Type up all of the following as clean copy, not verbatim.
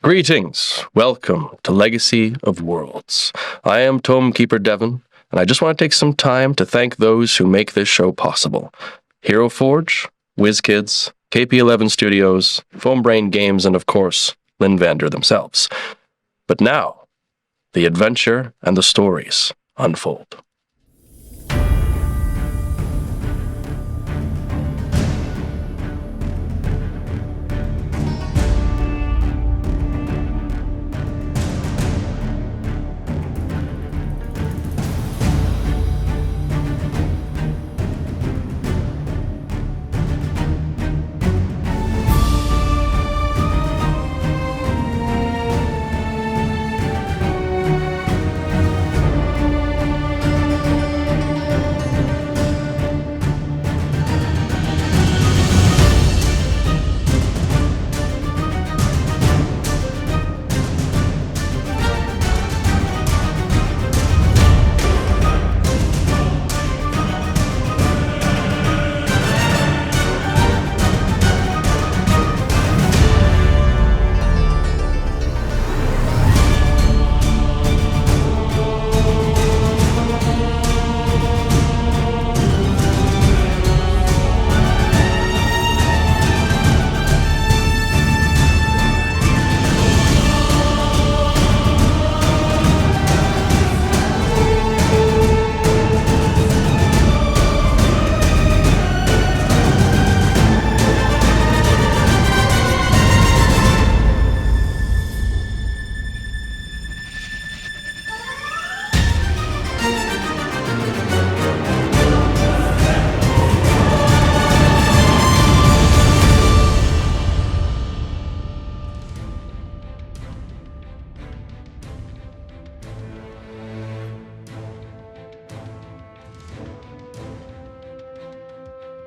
Greetings. Welcome to Legacy of Worlds. I am Tomekeeper Devon, and I just want to take some time to thank those who make this show possible. Hero Forge, WizKids, KP11 Studios, Foambrain Games, and of course, Linvander themselves. But now, the adventure and the stories unfold.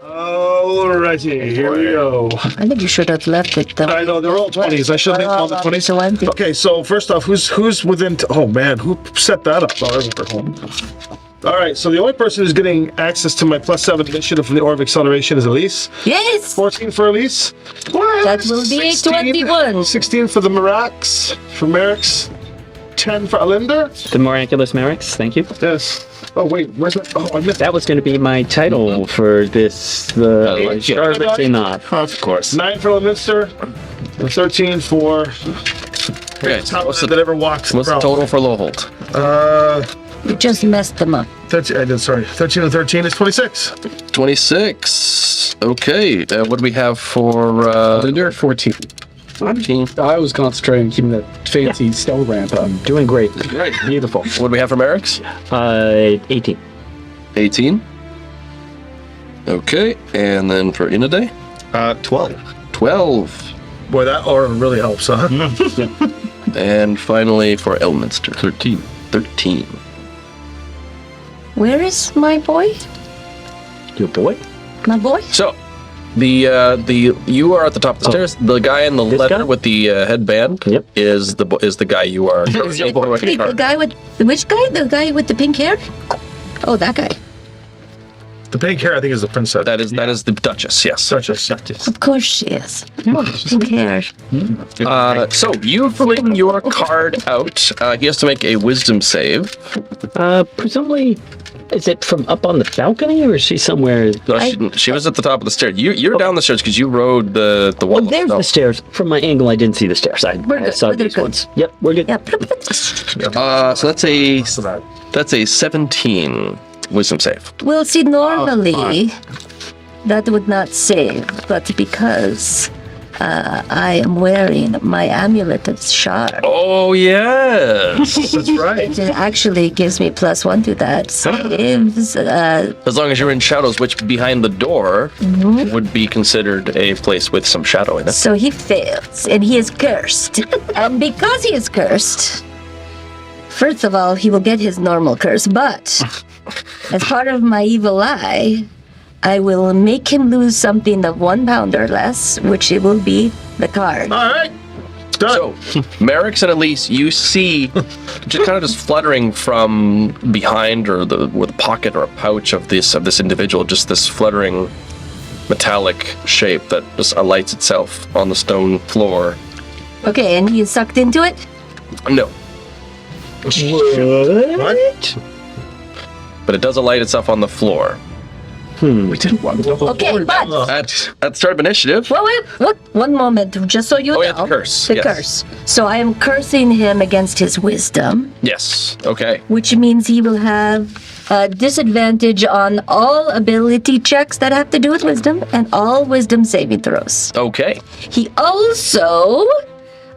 Alrighty, here we go. I think you should have left it though. I know, they're all 20s. I should leave all the 20s. So empty. Okay, so first off, who's within... oh man, who set that up? Alright, so the only person who's getting access to my +7 initiative from the Orb Acceleration is Elise. Yes! 14 for Elise. That will be 21. 16 for the Marax, for Merrick's. 10 for Alinder. The Miraculous Merrick's, thank you. Yes. Oh wait, where's that? Oh, I missed That was going to be my title for this, the Charlotte Enough. Of course. 9 for Leominster. 13 for... Okay, what's that ever walks what's the total for Lowholt? You just messed them up. 13, I did, sorry. 13 and 13 is 26. 26. Okay, what do we have for Linder, 14. 14? I was concentrating on keeping that fancy stealth ramp up. Doing great. Great. Beautiful. What do we have for Merrick's? 18. 18. Okay, and then for Inaday? 12. 12. Boy, that aura really helps, huh? And finally for Elminster? 13. 13. Where is my boy? Your boy? My boy? So, you are at the top of the stairs. The guy in the This leather guy? with the headband Yep. is the guy you are. The guy with... Which guy? The guy with the pink hair? Oh, that guy. The pink hair, I think, is the princess. That is the Duchess. Yes. Duchess. Of course she is. Pink hair. So you fling your card out. He has to make a wisdom save. Presumably, is it from up on the balcony or is she somewhere? She was at the top of the stairs. You're down the stairs because you rode the wall. Oh, there's the stairs. From my angle, I didn't see the stairs. I good. saw We're these good. ones. Yep, we're good. Yeah. So that's a 17 wisdom save. Well, see, normally that would not save, but because I am wearing my amulet of shard, Oh yes. That's right. it actually gives me +1 to that. Saves. As long as you're in shadows, which behind the door would be considered a place with some shadow in it. So he fails, and he is cursed. And because he is cursed, first of all, he will get his normal curse, but as part of my evil eye, I will make him lose something of 1 pound or less, which it will be the card. All right. Done. So, Merrick's and Elise, you see just fluttering from behind or the pocket or a pouch of this individual, just this fluttering metallic shape that just alights itself on the stone floor Okay, and he is sucked into it? No, What? but it does alight itself on the floor. We didn't want to. Okay, but... At the start of initiative. Wait, what? One moment, just so you know. Oh, yeah, the curse, The yes. curse. So I am cursing him against his wisdom, Yes. Okay. which means he will have a disadvantage on all ability checks that have to do with wisdom and all wisdom saving throws. Okay. He also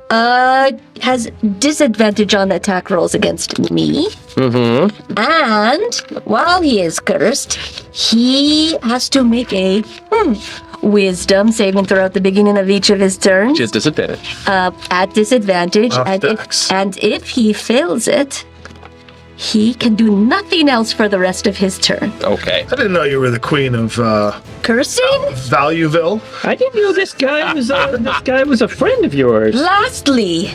has disadvantage on attack rolls against me. Mm-hmm. And while he is cursed, he has to make a wisdom saving throw at the beginning of each of his turns. She has disadvantage. At disadvantage. Dex. And if he fails it, he can do nothing else for the rest of his turn. Okay. I didn't know you were the queen of Cursing? Valueville. I didn't know this guy was a friend of yours. Lastly,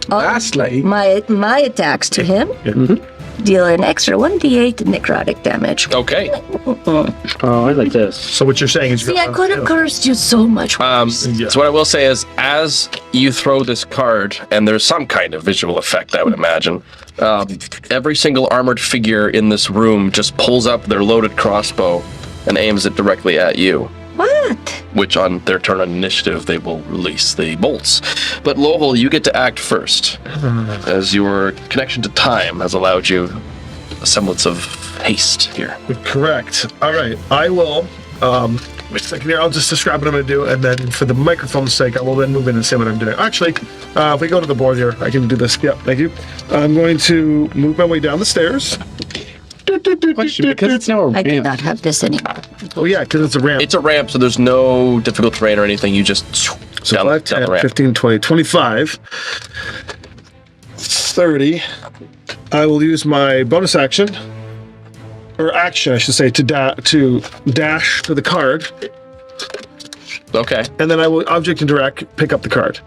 Lastly, my attacks to him deal an extra 1d8 necrotic damage. Okay. Oh, I like this. So what you're saying is See, I could have cursed you so much worse. So what I will say is, as you throw this card, and there's some kind of visual effect, I would imagine, every single armored figure in this room just pulls up their loaded crossbow and aims it directly at you. What? Which on their turn on initiative, they will release the bolts. But Lohol, you get to act first, as your connection to time has allowed you a semblance of haste here. correct. All right, I will. Wait a second here. I'll just describe what I'm going to do, and then for the microphone's sake, I will then move in and say what I'm doing. Actually, if we go to the board here, I can do this. Yep, thank you. I'm going to move my way down the stairs. question, because it's now a I ramp. cannot have this anymore. Oh yeah, because it's a ramp. It's a ramp, so there's no difficult terrain or anything. You just So down, 5, down 10, the ramp. 15, 20, 25, 30. I will use my bonus action, or action, I should say, to dash to the card, Okay. and then I will object and direct pick up the card.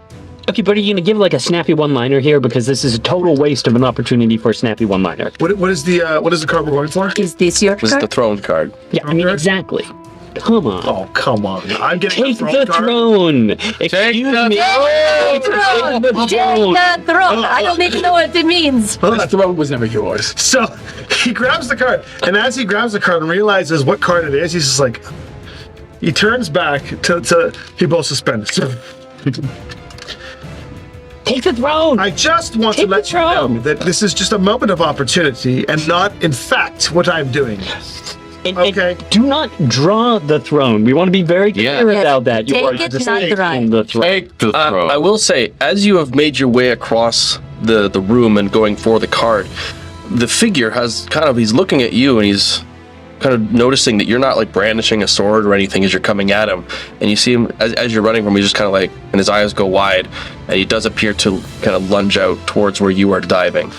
Okay, but are you going to give like a snappy one-liner here? Because this is a total waste of an opportunity for a snappy one-liner. What is the card we're going for? Is this your This is card? the throne card. Yeah, I mean, exactly. Come on. Oh come on! I'm getting Take a the card. throne. Excuse me. Take the throne! I don't even know what it means. The throne was never yours. So he grabs the card, and as he grabs the card and realizes what card it is, he's just like, he turns back to he both suspended. Take the throne. I just want to Take let the you know throne. that this is just a moment of opportunity and not, in fact, what I'm doing. And Okay. do not draw the throne. We want to be very clear Yes. about that. You Take are it, just not taking drive. the throne. Take the throne. I will say, as you have made your way across the room and going for the card, the figure has he's looking at you and he's kind of noticing that you're not like brandishing a sword or anything as you're coming at him. And you see him as you're running from him, he's just kind of like, and his eyes go wide, and he does appear to kind of lunge out towards where you are diving.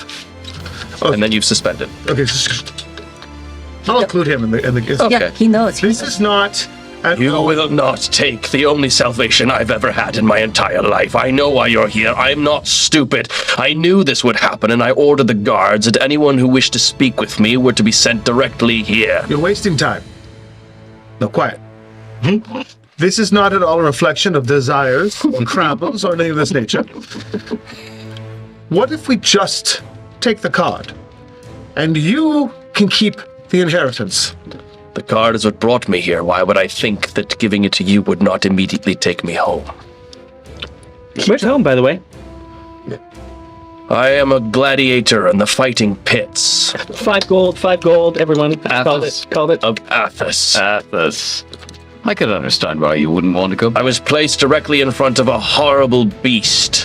Okay. And then you've suspended. Okay, I'll include him in the. Okay. Yeah, he knows. This is not. You will not take the only salvation I've ever had in my entire life. I know why you're here. I'm not stupid. I knew this would happen, and I ordered the guards and anyone who wished to speak with me were to be sent directly here. You're wasting time. No, quiet. This is not at all a reflection of desires or crabbles or anything of this nature. What if we just take the card and you can keep the inheritance? The card is what brought me here. Why would I think that giving it to you would not immediately take me home? Where's home, by the way? I am a gladiator in the fighting pits 5 gold, 5 gold. Everyone, called it. of Athas. Athas. I could understand why you wouldn't want to go I back. was placed directly in front of a horrible beast,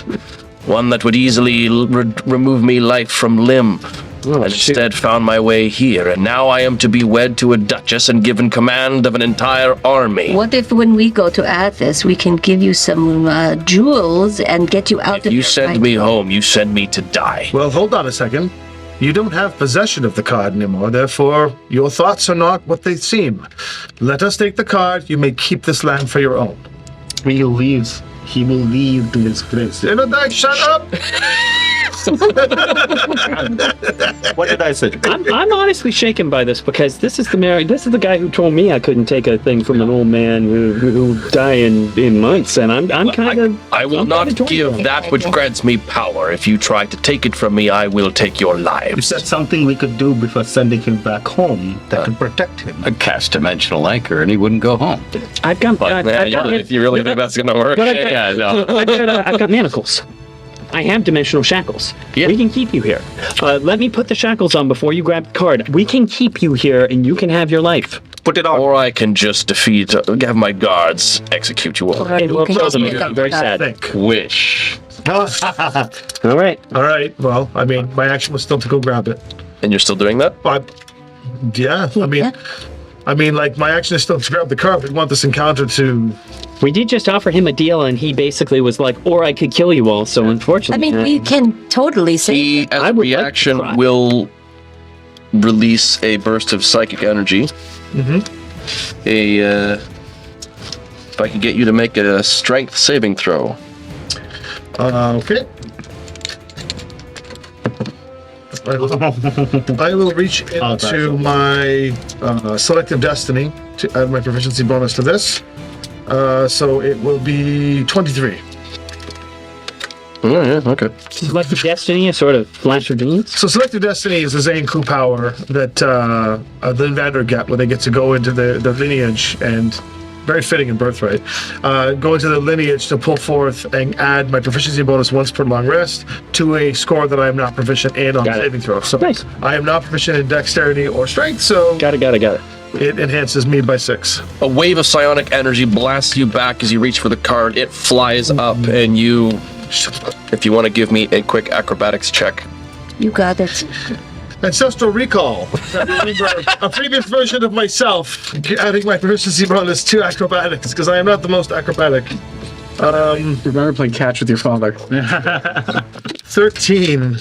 one that would easily remove me life from limb. I instead found my way here, and now I am to be wed to a duchess and given command of an entire army. What if when we go to Athas, we can give you some jewels and get you out of You there send by- me home, you send me to die. Well, hold on a second. You don't have possession of the card anymore, therefore, your thoughts are not what they seem. Let us take the card. You may keep this land for your own. He leaves. He will leave to his place. Shut up! What did I say? I'm honestly shaken by this because this is the guy who told me I couldn't take a thing from an old man who die in months, and I'm kind of. I will not give that which grants me power. If you try to take it from me, I will take your Is lives. that something we could do before sending him back home that could protect him? A cast dimensional anchor and he wouldn't go home. I've got. If you really think that's gonna work. Yeah, no. I've got manacles. I have dimensional shackles. Yeah. We can keep you here. Let me put the shackles on before you grab the card. We can keep you here, and you can have your life. Put it on. Or I can just have my guards execute you all. And we'll can kill just them. pick up Very the sad. Think. Wish. All right. All right. Well, I mean, my action was still to go grab it. And you're still doing that? But yeah, I mean, like my action is still to grab the card. We want this encounter to. We did just offer him a deal, and he basically was like, "Or I could kill you all." So I unfortunately, mean, we can totally say. He, as I a would like to reaction, try. will release a burst of psychic energy. If I can get you to make a strength saving throw. Okay. I will reach into my selective destiny to add my proficiency bonus to this. So it will be 23. Oh, yeah, okay. Selective Destiny, a sort of flash of genius. So selective destiny is the Zanku power that the Invader get, where they get to go into the lineage, and very fitting in Birthright. Go into the lineage to pull forth and add my proficiency bonus once per long rest to a score that I am not proficient in on Got it. saving throw. So Nice. I am not proficient in dexterity or strength, so Got it. it enhances me by 6. A wave of psionic energy blasts you back as you reach for the card. It flies up, and you, if you want to give me a quick acrobatics check. You got it. Ancestral recall. A previous version of myself, adding my proficiency bonus to acrobatics, because I am not the most acrobatic. Remember playing catch with your father. 13.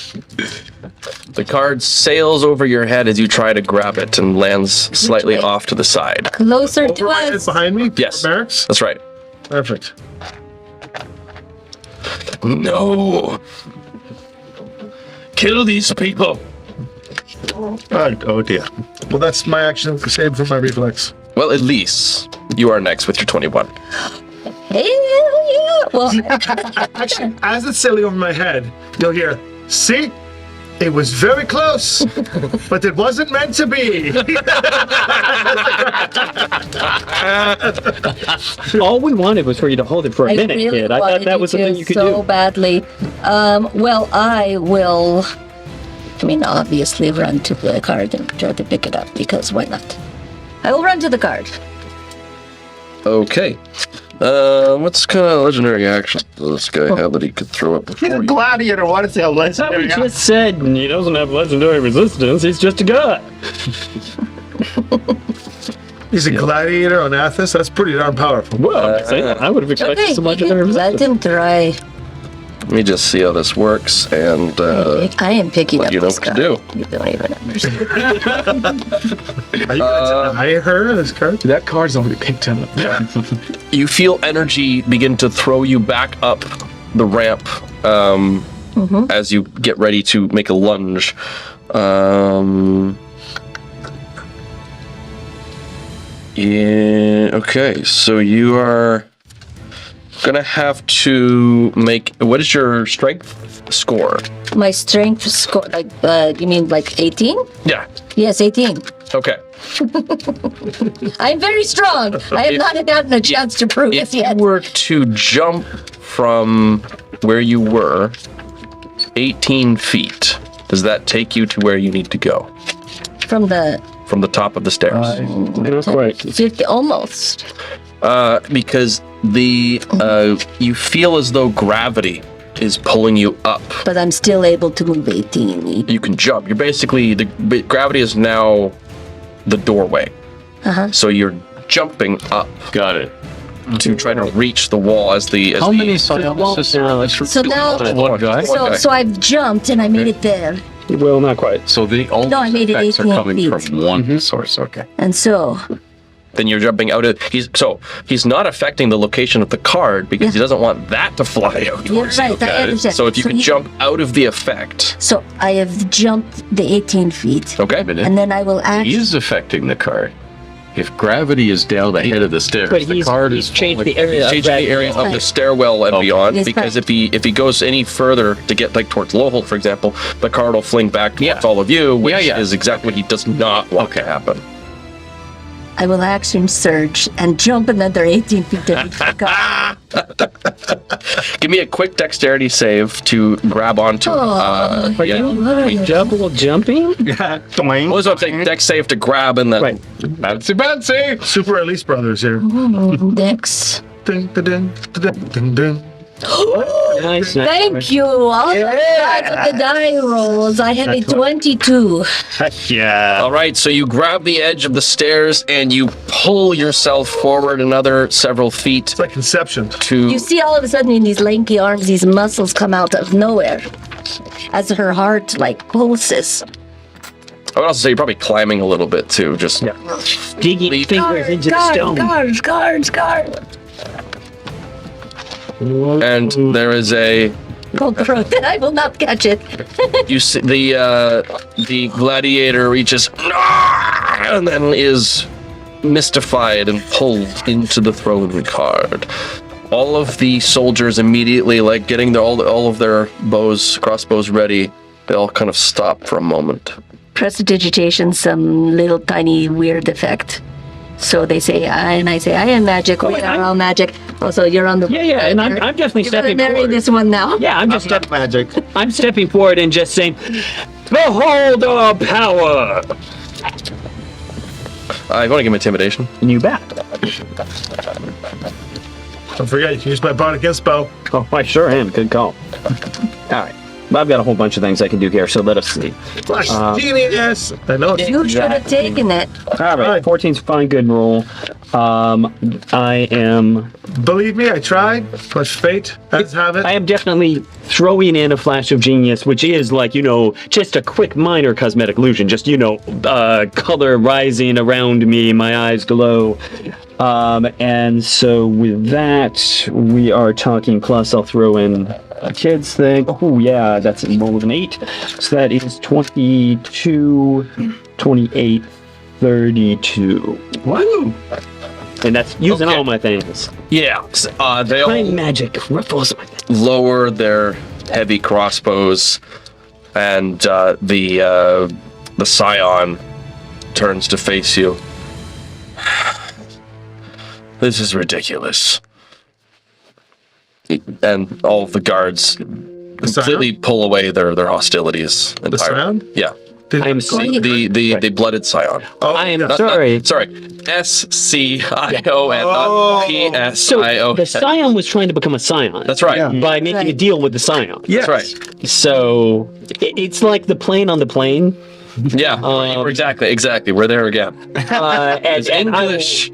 The card sails over your head as you try to grab it and lands slightly way? off to the side. Closer to Over my head us. behind me? Yes. Barracks? That's right. Perfect. No. Kill these people. Oh dear. Well, that's my action saved from my reflex. Well, at least you are next with your 21. Hell yeah. Well, Actually, as it's sailing over my head, you'll hear, see? It was very close, but it wasn't meant to be. All we wanted was for you to hold it for a I minute, really kid. I thought wanted that was you the thing to you could so do. badly. Well, I will. I mean, obviously, run to the card and try to pick it up because why not? I will run to the card. Okay. What's kind of legendary action does this guy have that he could throw up He's before a you? gladiator. What is he? A We legendary? just said he doesn't have legendary resistance. He's just a god. He's a gladiator on Athas. That's pretty darn powerful. Well, I'm saying, I would have expected Okay, some legendary let resistance. him try. Let me just see how this works, and I am picking let up you know this what to card. do. You don't even understand. Are you going to deny her this card? That card's already picked up. You feel energy begin to throw you back up the ramp as you get ready to make a lunge. Yeah. Okay. So you are gonna have to make. What is your strength score? My strength score, like, you mean like 18? Yeah. Yes, 18. Okay. I'm very strong. I have not gotten a chance to prove If it you yet. were to jump from where you were 18 feet, does that take you to where you need to go? From the From the top of the stairs? Not quite. 50, almost. Because you feel as though gravity is pulling you up. But I'm still able to move 18. You can jump. You're basically, gravity is now the doorway. So you're jumping up Got it. to try to reach the wall as the. How many psionics? So now, One guy. Okay. so I've jumped and I made it there. Well, not quite. So all No, I made it effects are 18 coming feet. from one source. Okay. And so then you're jumping out of. He's not affecting the location of the card because he doesn't want that to fly out. You're right, I understand. So if you So can he- jump out of the effect. So I have jumped the 18 feet. Okay. And then I will He actually. is affecting the card. If gravity is down ahead of the stairs, But the he's card changed falling. the area. Change of the area of the stairwell and Okay. beyond, Yes, because but- if he goes any further to get like towards Lowell, for example, the card will fling back towards Yeah. all of you, which Yeah. is exactly what he does not want to happen. I will action surge and jump another 18 feet to reach the car. Give me a quick dexterity save to grab onto. Double jumping? Toing. What was I'm saying? Dex save to grab and then. Right. Bouncy! Super Elise Brothers here. Dex. Ding, ding, ding, ding, ding, ding. Nice. Thank you. All the die rolls. I have a 22. Yeah. All right, so you grab the edge of the stairs and you pull yourself forward another several feet It's like Inception. to. You see all of a sudden in these lanky arms, these muscles come out of nowhere as her heart like pulses. I would also say you're probably climbing a little bit too. Just Digging fingers into the stone. Guards. and there is a. Cockroach. I will not catch it. You see the gladiator reaches and then is mystified and pulled into the throne card. All of the soldiers immediately, like getting all of their crossbows ready, they all kind of stop for a moment. Prestidigitation, some little tiny weird effect. So they say, and I say, I am magic. We are all magic. Also, you're on the. Yeah, and I'm definitely You're gonna stepping marry forward. this one now. Yeah, I'm just Not magic. I'm stepping forward and just saying, "Behold our power!" You want to give me intimidation? And you bet. Don't forget, you can use my bond against bow. Oh, I sure am. Good call. All right. I've got a whole bunch of things I can do here, so let us see. Flash genius. I know it's You should have taken it. All right, 14's a fine, good roll. I am Believe me, I tried. But fate has have it. I am definitely throwing in a flash of genius, which is like, just a quick minor cosmetic illusion, just, color rising around me, my eyes glow. And so with that, we are talking, plus I'll throw in a kid's thing. Oh, yeah, that's a roll of an 8. So that is 22, 28, 32. Woo! And that's using Okay. all my things. Yeah, they My all magic ruffles my lower their heavy crossbows, and the scion turns to face you. This is ridiculous. And all of the guards completely pull away their hostilities entirely. scion? Yeah. Did- I'm The blooded scion. Oh, I am yeah. sorry. Sorry. SCION, not Oh. So PSIO. the scion was trying to become a scion. That's right. By making a deal with the scion. Yes. That's right. So it's like the plane on the plane. Yeah. Exactly. We're there again. And English.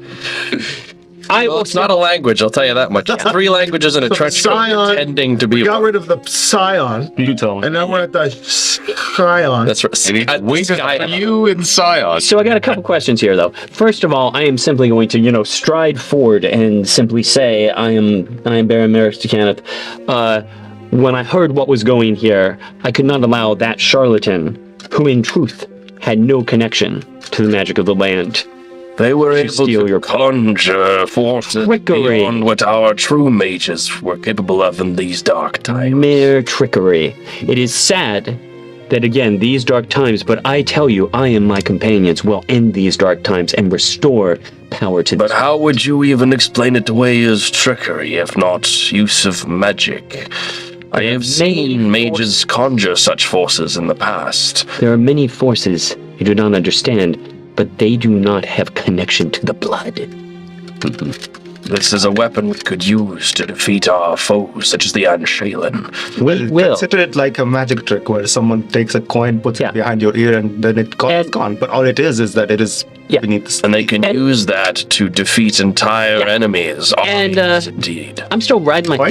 I Well, will it's not a language, I'll tell you that much. It's 3 languages in a So trench coat scion- pretending to be We got one. rid of the scion, You tell me. and now we're at the scion. That's right. And he's waiting for you in Scion. So I got a couple questions here, though. First of all, I am simply going to, stride forward and simply say, I am Baron Merrick to Kenneth. When I heard what was going here, I could not allow that charlatan, who in truth had no connection to the magic of the land. They were To able steal to your conjure forces Trickery. beyond what our true mages were capable of in these dark times. Mere trickery. It is sad that, again, these dark times, but I tell you, I and my companions will end these dark times and restore power to But this. how would you even explain it away as trickery, if not use of magic? I have seen mages conjure such forces in the past. There are many forces you do not understand, but they do not have connection to the blood. This is a weapon we could use to defeat our foes, such as the Anshalan. We will. Consider it like a magic trick where someone takes a coin, puts Yeah. it behind your ear, and then it's And- gone. But all it is that it is Yeah. beneath the skin. And they can And- use that to defeat entire enemies. And, Armies, indeed. I'm still riding my Point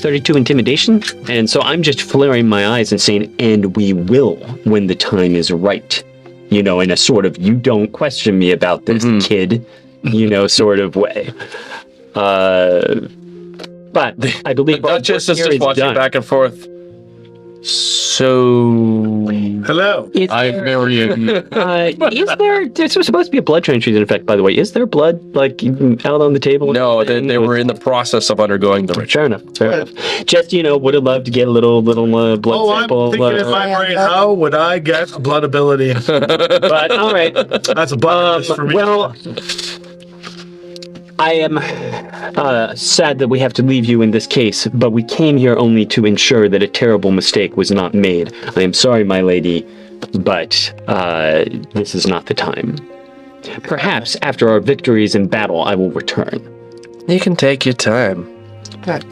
32 intimidation, and so I'm just flaring my eyes and saying, and we will when the time is right. In a sort of, you don't question me about this, kid. sort of way. But I believe our Duchess work is here just watching done. back and forth. So, Hello. Is I'm there, Marion. is there's supposed to be a blood transfusion in effect, by the way. Is there blood, like, out on the table? no, they were in the process of undergoing the ritual. Fair enough. Just, would have loved to get a little blood Oh, I'm sample. thinking in my brain, how would I get a blood ability? But, all right. That's a bucket list for me. Well, I am sad that we have to leave you in this case, but we came here only to ensure that a terrible mistake was not made. I am sorry, my lady, but this is not the time. Perhaps after our victories in battle, I will return. You can take your time.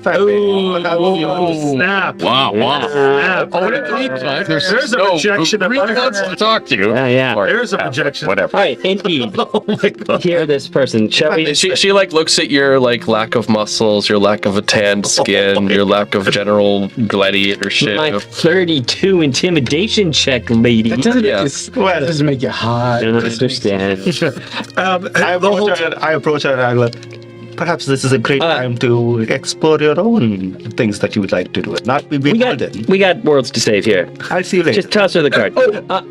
Oh, snap. Wow. Snap. There's a projection of Three wants to talk to you. Yeah. Or- There's a projection. Whatever. All right, indeed. Oh my god. Hear this person. Shall we? She looks at your lack of muscles, your lack of a tanned skin, your lack of general gladiatorship. My 32 intimidation check, lady. That doesn't, Yeah. that doesn't make you hot. I don't understand. I approach her and I go, perhaps this is a great time to explore your own things that you would like to do. Not be beholden. We got worlds to save here. I'll see you later. Just toss her the card.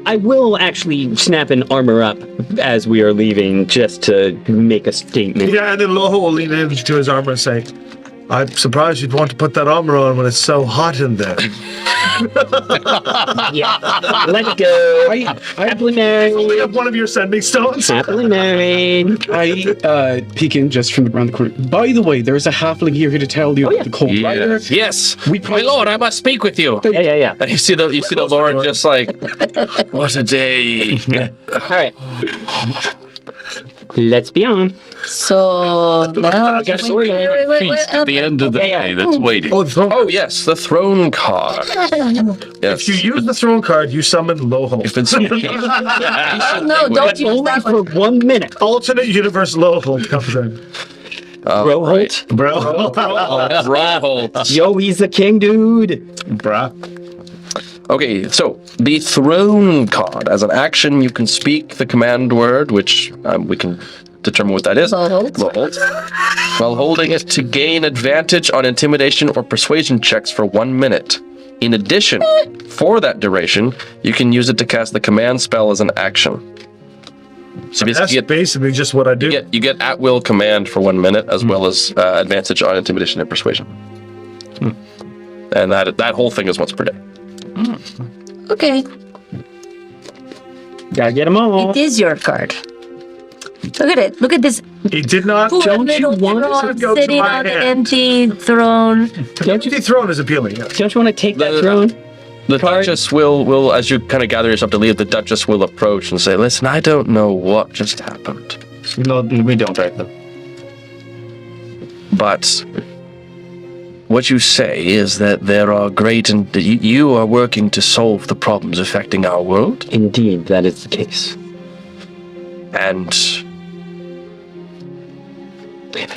I will actually snap an armor up as we are leaving, just to make a statement. Yeah, and then Loho will lean into his armor and say, I'm surprised you'd want to put that armor on when it's so hot in there. Yeah. Let's go. Happily We married. have one of your sending stones. Happily married. I peek in just from around the corner. By the way, there's a halfling here to tell you yeah. the cold rider. Yes, We my lord, I must speak with you. Yeah. And you see the lord just like, what a day. All right. Let's be on. So now, Feast at the end of the day that's waiting. Oh, the throne. Oh yes, the throne card. Yes. If you use the throne card, you summon Loho. If it's No, don't use Only that for one. 1 minute. Alternate universe Loho comes in. Roholt. Roll. Yo, he's the king, dude. Bruh. Okay, so the throne card. As an action, you can speak the command word, which we can determine what that is. Loholt. Loholt. While holding it to gain advantage on intimidation or persuasion checks for 1 minute. In addition, for that duration, you can use it to cast the command spell as an action. So That's basically, basically just what I do. you get at will command for 1 minute, as well as advantage on intimidation and persuasion. And that whole thing is once per day. Okay, Gotta get them all. it is your card. Look at it. Look at this He did not. poor Don't you little want throne to go to sitting my on an hand? empty throne. Empty throne is appealing. Yes. Don't you want to take that throne? The Card. Duchess will, as you kind of gather yourself to leave, the Duchess will approach and say, listen, I don't know what just happened, No, we don't right now. but what you say is that there are great and you are working to solve the problems affecting our world, Indeed, that is the case. and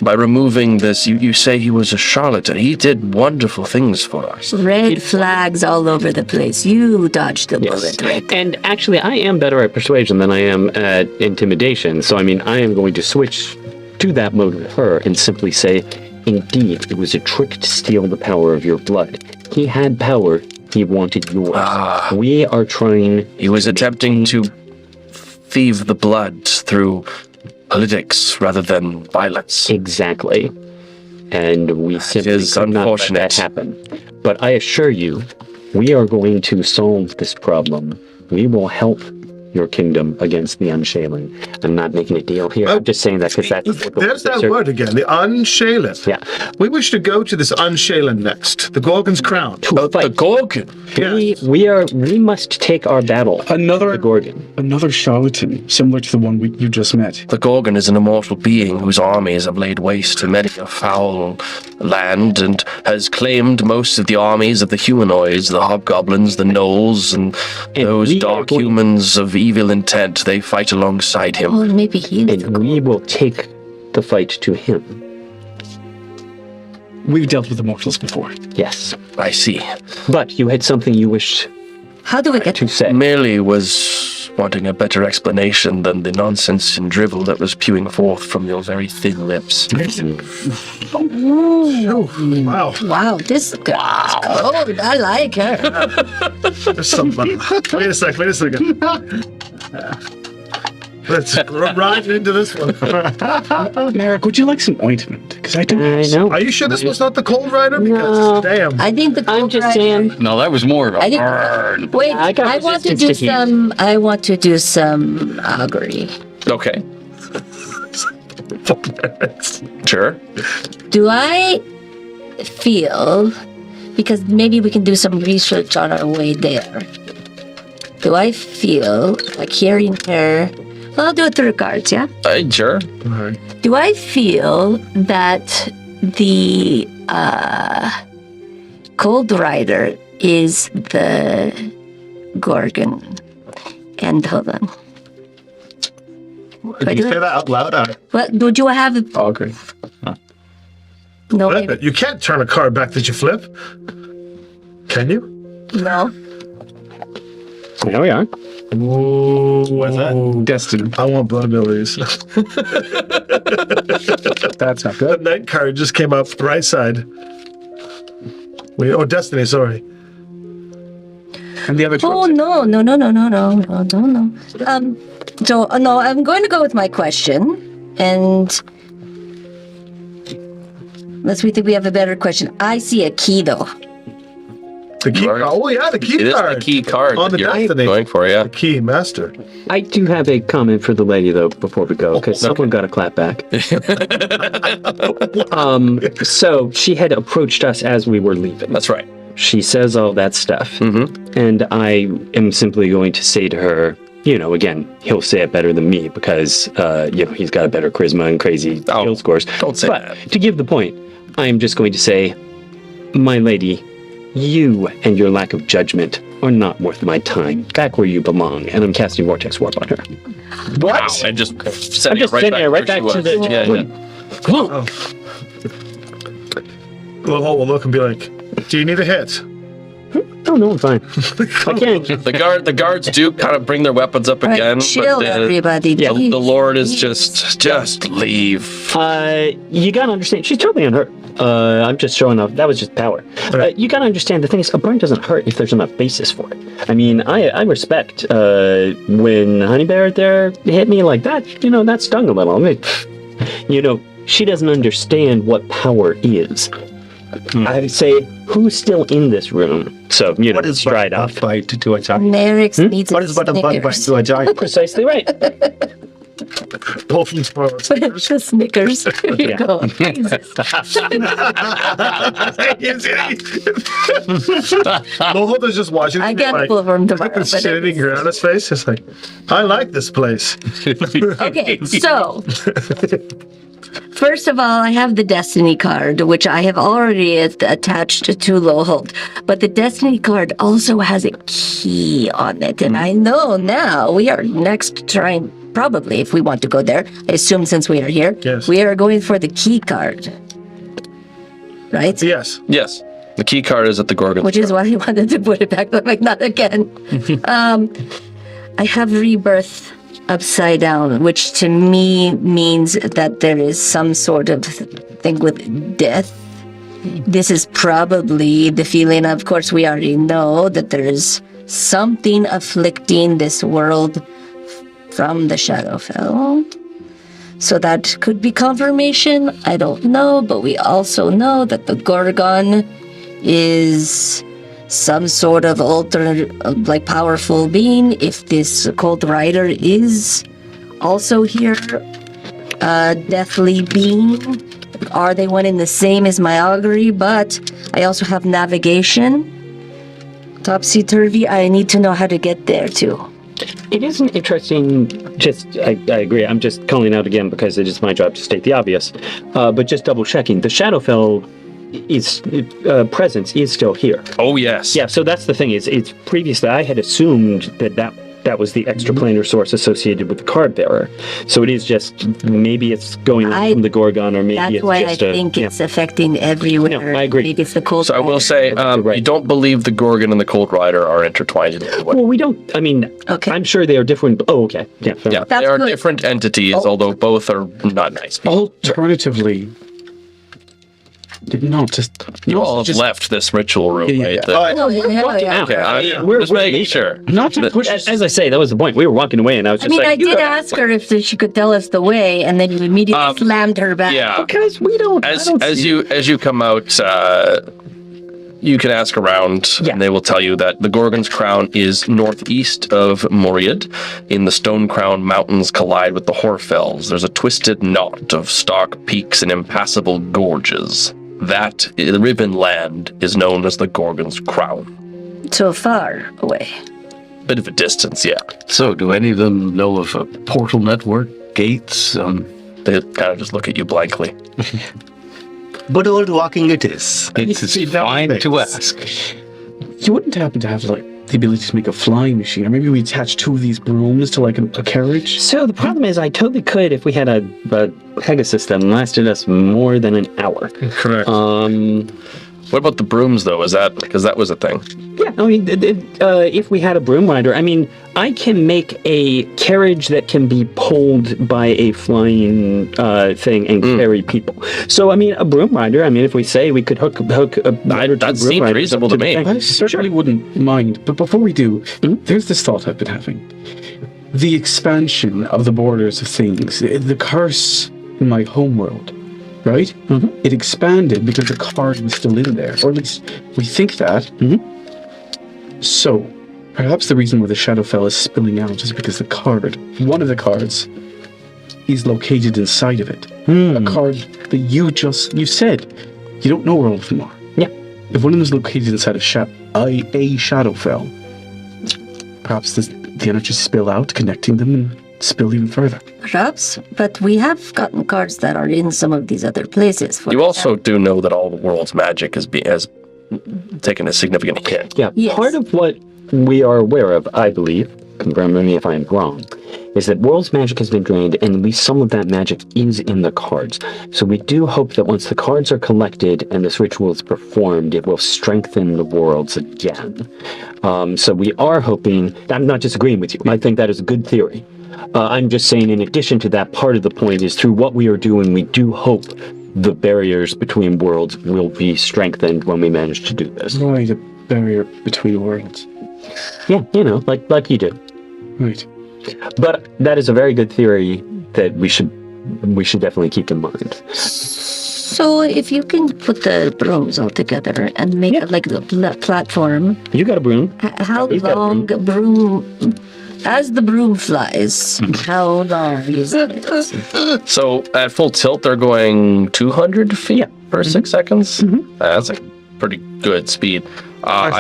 by removing this, you say he was a charlatan. He did wonderful things for us. Red flags all over the place. You dodged the bullet, Rick. And actually, I am better at persuasion than I am at intimidation. So, I mean, I am going to switch to that mode with her and simply say, indeed, it was a trick to steal the power of your blood. He had power. He wanted yours. We are trying... He was attempting to thieve the blood through politics rather than violence. Exactly. And we simply is could not let unfortunate. that happen. But I assure you, we are going to solve this problem. We will help your kingdom against the Unshaven. I'm not making a deal here. I'm just saying that because that's... There's that word again, the Unshaven. Yeah. We wish to go to this Unshaven next, the Gorgon's crown. The Gorgon. We must take our battle. Another The Gorgon. another charlatan, similar to the one you just met. The Gorgon is an immortal being whose armies have laid waste to many a foul land and has claimed most of the armies of the humanoids, the hobgoblins, the gnolls, and those we are dark going- humans of evil intent. They fight alongside him. Oh, maybe he is the And we will take the fight to him. We've dealt with immortals before. Yes. I see. But you had something you wished How do we get to say. Merely was wanting a better explanation than the nonsense and drivel that was spewing forth from your very thin lips. Wow. Wow, this girl is cold. I like her. There's some. Wait a second. Let's ride into this one. Merrick, would you like some ointment? Because I don't. I know. Are you sure this was not the cold rider? Because No. damn. I think the I'm just saying. No, that was more of a I think. burn. Wait, I got I want to resistance do to heat. some. I want to do some augury. Okay. Sure. Do I feel, because maybe we can do some research on our way there. Do I feel like hearing her? Well, I'll do it through cards, yeah? Sure. Do I feel that the Cold Rider is the Gorgon? And hold on. Did you say that out loud? What would you have? Augury. No, Flip maybe. it. You can't turn a card back that you flip. Can you? No. There we are. What's that? Destiny. I want blood abilities. That's not The good. night card just came up right side. Wait, oh, Destiny, sorry. And the other two. Oh no. So no, I'm going to go with my question, and let's we think we have a better question. I see a key though. The key Right. card. Oh, yeah, the key It is card. the key card On that the you're Destiny. going for, yeah. The key master. I do have a comment for the lady though before we go, because someone got a clap back. So she had approached us as we were leaving. That's right. She says all that stuff, Mm-hmm. and I am simply going to say to her, again, he'll say it better than me because, he's got a better charisma and crazy Oh, skill scores. don't say but that. to give the point, I am just going to say, my lady, you and your lack of judgment are not worth my time. Back where you belong, and I'm casting Vortex Warp on her. Wow. And just I'm sending just it sending it right right back back to to where she the. was. Yeah. Well, will look and be like, do you need a hit? Oh no, I'm fine. Again, The guards do kind of bring their weapons up All right, again, chill, but everybody. the Please, Lord is please. just leave. you gotta understand, she's totally unhurt. I'm just showing off. That was just power. You gotta understand. The thing is, a burn doesn't hurt if there's enough basis for it. I mean, I respect when Honey Bear there hit me like that. That stung a little. I mean, she doesn't understand what power is. I say, who's still in this room? So What is stride off. bite to a giant? Merrick's needs What is but a bug bite Snickers. to a giant? Precisely right. Both from spoilers. The Snickers. Here you Yeah. go. Jesus. Lohota's just watching. I and can't like, pull from look tomorrow. at the shitting grin on his face. It's like, I like this place. Okay, so first of all, I have the Destiny card, which I have already attached to Loholt. But the Destiny card also has a key on it, and I know now we are next trying. Probably, if we want to go there, I assume since we are here, Yes. we are going for the key card, right? Yes. Yes. The key card is at the Gorgon. Which is why I wanted to put it back, but like not again. I have rebirth upside down, which to me means that there is some sort of thing with death. This is probably the feeling. Of course, we already know that there is something afflicting this world from the Shadowfell. So that could be confirmation. I don't know, but we also know that the Gorgon is some sort of like powerful being. If this Cold Rider is also here, deathly being, are they one in the same as my augury? But I also have navigation. Topsy-turvy, I need to know how to get there too. It is an interesting, I agree, I'm just calling out again because it is my job to state the obvious, but just double checking, the Shadowfell presence is still here. Oh, yes. Yeah, so that's the thing, it's previously I had assumed that that was the extraplanar source associated with the card bearer. So it is just, maybe it's going from the Gorgon, or maybe That's it's why just I think it's affecting everywhere. No, I agree. Maybe it's the cold. So I will say, you don't believe the Gorgon and the Cold Rider are intertwined in any way. Well, we don't, I mean, Okay. I'm sure they are different. Oh, okay. Yeah, fair Yeah, enough. That's they are good. different entities, although both are not nice people. Alternatively, did not just You all have just left this ritual room, Yeah, right? yeah. The- Oh, yeah. okay, We're just making sure. not to push. As I say, that was the point. We were walking away, and I was I just mean, like, I did ask her if she could tell us the way, and then you immediately slammed her back. Yeah. guys, we don't. I don't As see- you come out, you can ask around, Yeah. and they will tell you that the Gorgon's crown is northeast of Moriad. In the Stone Crown Mountains collide with the Horfells. There's a twisted knot of stark peaks and impassable gorges. That ribbon land is known as the Gorgon's crown. So far away. Bit of a distance, yeah. So, do any of them know of a portal network, gates? They kind of just look at you blankly. But old walking it is. It's fine to ask. You wouldn't happen to have like the ability to make a flying machine, or maybe we attach two of these brooms to like a carriage. So the problem is, I totally could if we had a Pegasus that lasted us more than an hour. Correct. What about the brooms, though? Is that because that was a thing? Yeah, I mean, if we had a broom rider, I mean, I can make a carriage that can be pulled by a flying thing and carry people. So, I mean, a broom rider, I mean, if we say we could hook a rider to That a broom seemed rider reasonable to me. the thing. I certainly wouldn't mind. But before we do, there's this thought I've been having. The expansion of the borders of things, the curse in my homeworld, right? It expanded because the card was still in there, or at least we think that. So, perhaps the reason why the Shadowfell is spilling out is because the card, one of the cards, is located inside of it. A card that you said you don't know where all of them are. Yeah. If one of them is located inside of a Shadowfell, perhaps the energy spill out, connecting them and spill even further. Perhaps, but we have gotten cards that are in some of these other places. For You also do know that all the world's magic has taken a significant hit. Yeah, Yes. part of what we are aware of, I believe, confirm me if I'm wrong, is that world's magic has been drained, and at least some of that magic is in the cards. So we do hope that once the cards are collected and this ritual is performed, it will strengthen the worlds again. So we are hoping, I'm not disagreeing with you, I think that is a good theory. I'm just saying, in addition to that, part of the point is through what we are doing, we do hope the barriers between worlds will be strengthened when we manage to do this. Right, a barrier between worlds. Yeah, you know, like you do. Right. But that is a very good theory that we should definitely keep in mind. So if you can put the brooms all together and make like a platform, You got a broom. how He's got a long broom, as the broom flies, how long is it? So at full tilt, they're going 200 feet per 6 seconds. That's a pretty good speed.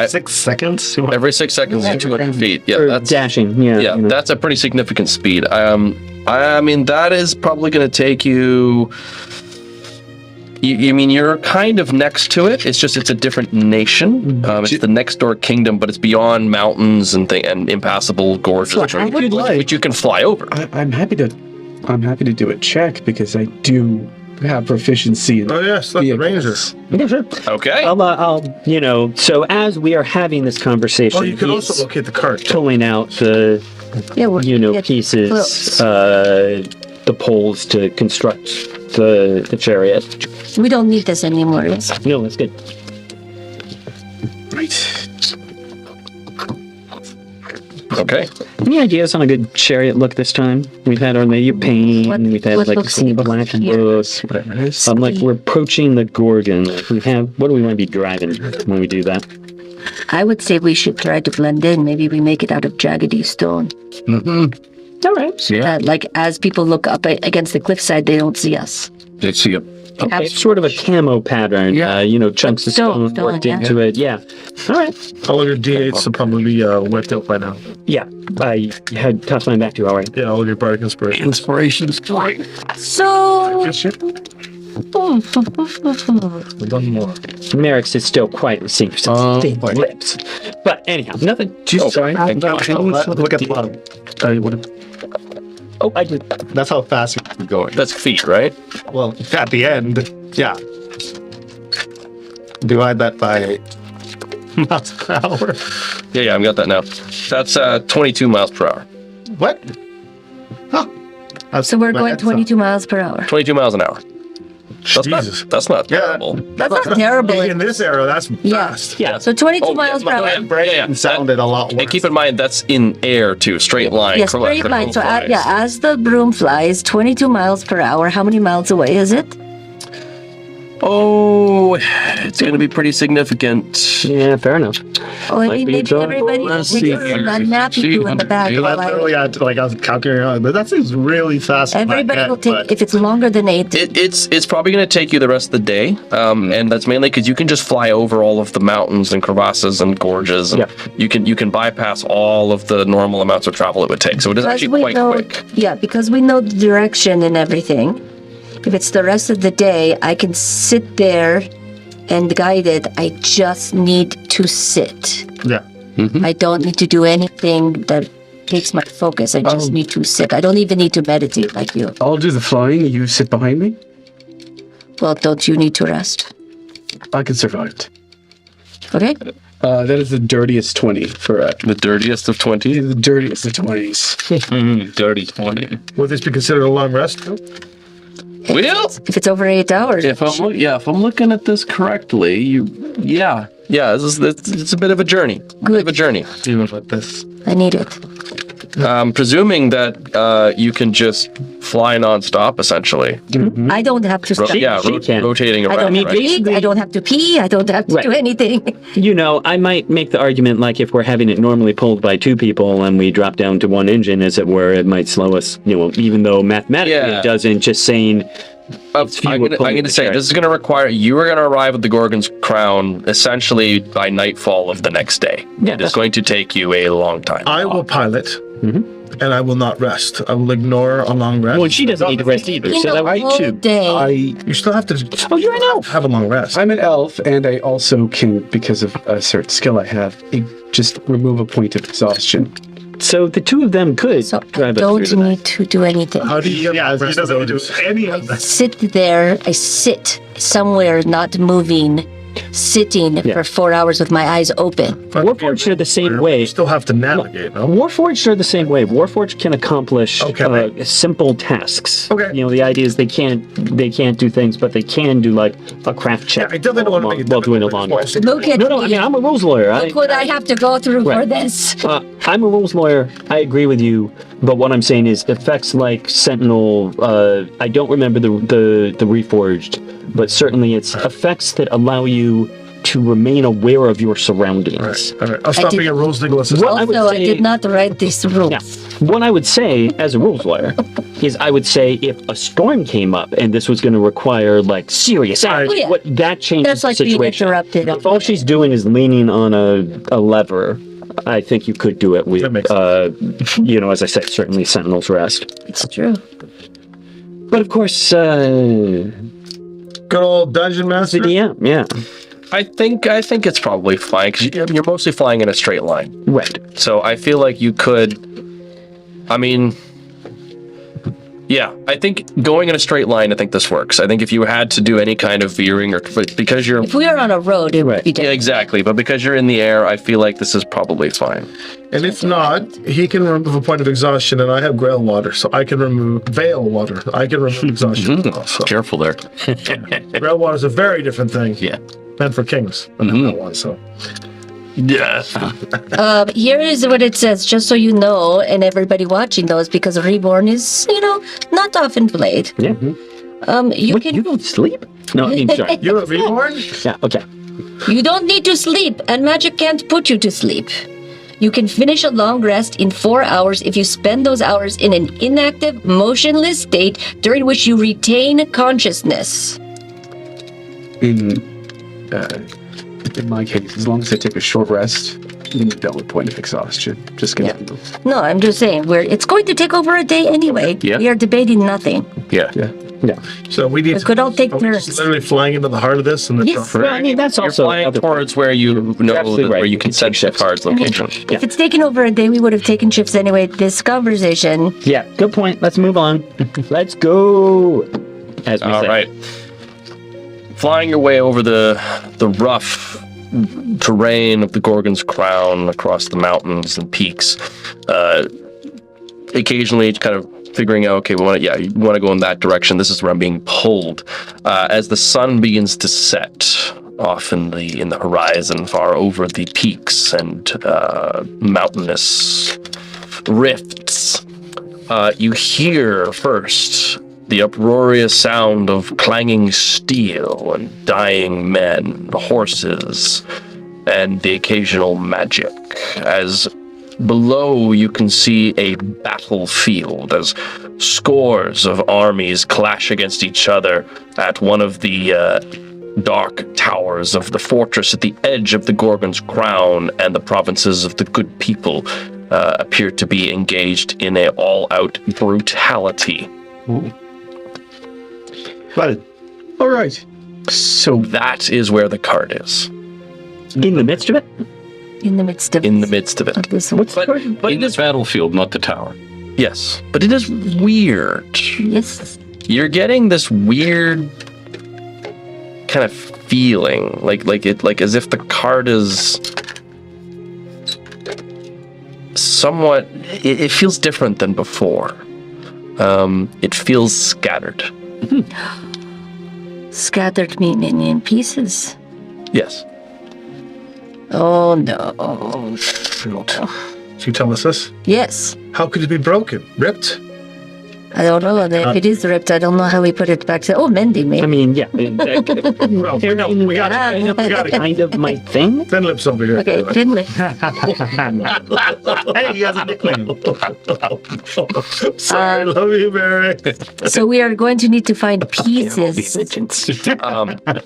6 seconds? You want- Every 6 seconds is 200 feet. Yeah, Or that's dashing, yeah. yeah, you know. that's a pretty significant speed. I mean, that is probably going to take you. You mean you're kind of next to it? It's a different nation. It's the next door kingdom, but it's beyond mountains and impassable gorges, which you can fly over. I'm happy to do a check because I do have proficiency in Oh yes, that's the ranger. Yeah, sure. Okay. I'll, so as we are having this conversation, Oh, you can he's also locate the cart. pulling out the, Yeah, we're pieces, close. the poles to construct the chariot. We don't need this anymore. No, that's good. right. Okay. Any ideas on a good chariot look this time? We've had our Lady of Pain, What- we've had what like looks some good black here? books. Whatever it is. Like we're approaching the Gorgon. Like we have, what do we want to be driving when we do that? I would say we should try to blend in. Maybe we make it out of jaggedy stone. All right. Yeah. Like as people look up against the cliffside, they don't see us. Did see a Okay, sort of a camo pattern. Yeah. Chunks of Stone, stone worked yeah. into it. Yeah. All right. All of your D8s will probably be wiped out by now. Yeah. I had tough line back to you already. Yeah, all of your bardic inspiration. inspirations. So One more. Merrick's is still quiet and seems to thin lips. But anyhow, nothing. Sorry. Look at the bottom. Oh, I did. That's how fast we're going. That's feet, right? Well, at the end, yeah. Divide that by miles per hour. Yeah, I've got that now. That's 22 miles per hour. What? Huh. So we're going 22 miles per hour. 22 miles an hour. Jesus. That's not Yeah. terrible. That's not terrible. In this era, that's Yeah. fast. Yeah. So 22 Oh, miles per hour. Yeah. Sounded a lot worse. And keep in mind, that's in air, too. Straight line. Yes, straight line. So, as the broom flies 22 miles per hour, how many miles away is it? Oh, it's going to be pretty significant. Yeah, fair enough. Oh, I Might mean, be maybe done. everybody Let's we see can here. nap you in the back. I while I- literally had to, I was calculating on, but that seems really fast. in my Everybody head, will take, but- if it's longer than 8, It's probably going to take you the rest of the day, and that's mainly because you can just fly over all of the mountains and crevasses and gorges, and you can bypass all of the normal amounts of travel it would take. So it is actually quite quick. Yeah, because we know the direction and everything. If it's the rest of the day, I can sit there and guide it. I just need to sit. Yeah. I don't need to do anything that takes my focus. I just need to sit. I don't even need to meditate like you. I'll do the flying. You sit behind me. Well, don't you need to rest? I can survive it. Okay? That is the dirtiest 20 for The dirtiest of 20. the dirtiest of 20s. Dirty 20. Would this be considered a long rest? Well, If it's over 8 hours. if I'm looking at this correctly, it's a bit of a journey. Bit of a journey. Even with this. I need it. Presuming that you can just fly nonstop, essentially. I don't have to stop. she can. Rotating I around. don't have to right? eat. I don't have to pee. I don't have to do anything. You know, I might make the argument like if we're having it normally pulled by 2 people and we drop down to 1 engine, as it were, it might slow us, even though mathematically it doesn't, just saying I'm going to say, this is going to require, you are going to arrive at the Gorgon's crown essentially by nightfall of the next day. Yeah, It is going to take you a long time. I will pilot, and I will not rest. I will ignore a long rest. Well, she doesn't need to rest either, In so the that would whole day. You still have to you're an elf. have a long rest. I'm an elf, and I also can, because of a certain skill I have, just remove a point of exhaustion. So the 2 of them could So I drive us don't through the night. need to do anything. How do you get Yeah, he rest doesn't do abilities? any of that. Sit there. I sit somewhere, not moving, sitting for 4 hours with my eyes open. Warforged are the same way. You still have to navigate, no? Warforged are the same way. Warforged can accomplish simple tasks. Okay. The idea is they can't do things, but they can do like a craft check. I definitely don't want to make it while doing a long difficult. rest. Look at No, I mean I'm a rules lawyer. Look what I have to go through for Right. this. I'm a rules lawyer. I agree with you, but what I'm saying is effects like Sentinel. I don't remember the Reforged, but certainly it's effects that allow you to remain aware of your surroundings. All right. I'll stop did- being a rules legal assistant. Well, I would Also, I say- did not write these rules. Yeah. What I would say as a rules lawyer is I would say if a storm came up and this was going to require like serious action, Oh, yeah. that changes That's like the being situation. interrupted. If all she's doing is leaning on a lever, I think you could do it with, That makes as I said, certainly Sentinel's Rest. It's true. But of course, Good old dungeon master. yeah, I think it's probably fine because you're mostly flying in a straight line. right. So I feel like you could. I mean, yeah, I think going in a straight line. I think this works. I think if you had to do any kind of veering or because you're If we are on a road, it would be yeah, different. exactly. But because you're in the air, I feel like this is probably fine. And if not, he can remove a point of exhaustion, and I have Grail water, so I can remove Veil water. I can remove exhaustion. Also. Careful there. Grail water is a very different thing. Yeah. Meant for kings. So Yeah. Here is what it says, just so you know, and everybody watching those, because Reborn is, not often played. Yeah. You can. You don't sleep? No, I mean, sorry. you're a reborn? Yeah. Okay. You don't need to sleep, and magic can't put you to sleep. You can finish a long rest in 4 hours if you spend those hours in an inactive, motionless state during which you retain consciousness. In my case, as long as I take a short rest, Dealt with point of exhaustion. Just kidding. No, I'm just saying, it's going to take over a day anyway. Yeah. We are debating nothing. Yeah. Yeah. So we need We could all take are we just turns. literally flying into the heart of this and then Yes. Well, I mean, that's You're also flying other towards where you know absolutely that, right. where you You can can sense take the card's location. If it's taken over a day, we would have taken shifts anyway. This conversation. Yeah, good point. Let's move on. Let's go. As we All say. right. Flying your way over the rough terrain of the Gorgon's crown across the mountains and peaks, occasionally kind of figuring out, okay, you want to go in that direction. This is where I'm being pulled. As the sun begins to set off in the horizon, far over the peaks and mountainous rifts, you hear first the uproarious sound of clanging steel and dying men, horses, and the occasional magic. As below you can see a battlefield as scores of armies clash against each other at one of the dark towers of the fortress at the edge of the Gorgon's crown, and the provinces of the good people appear to be engaged in a all-out brutality. Well, All right. So That is where the card is. In the midst of it? In the midst of In the midst of it. this. What's the But card? in this battlefield, not the tower. Yes, but it is weird. Yes. You're getting this weird kind of feeling, like as if the card is somewhat. It feels different than before. It feels scattered. Scattered meaning in pieces. Yes. Oh no. Can you tell us this? Yes. How could it be broken? Ripped? I don't know. And if it is ripped, I don't know how we put it back to. Oh, mending I maybe. mean, yeah. Well, we got it. We got it. Kind of my thing. Thin lips over here. Okay, Finley. hey, he has a nickname. Sorry, love you, Barry. So we are going to need to find pieces.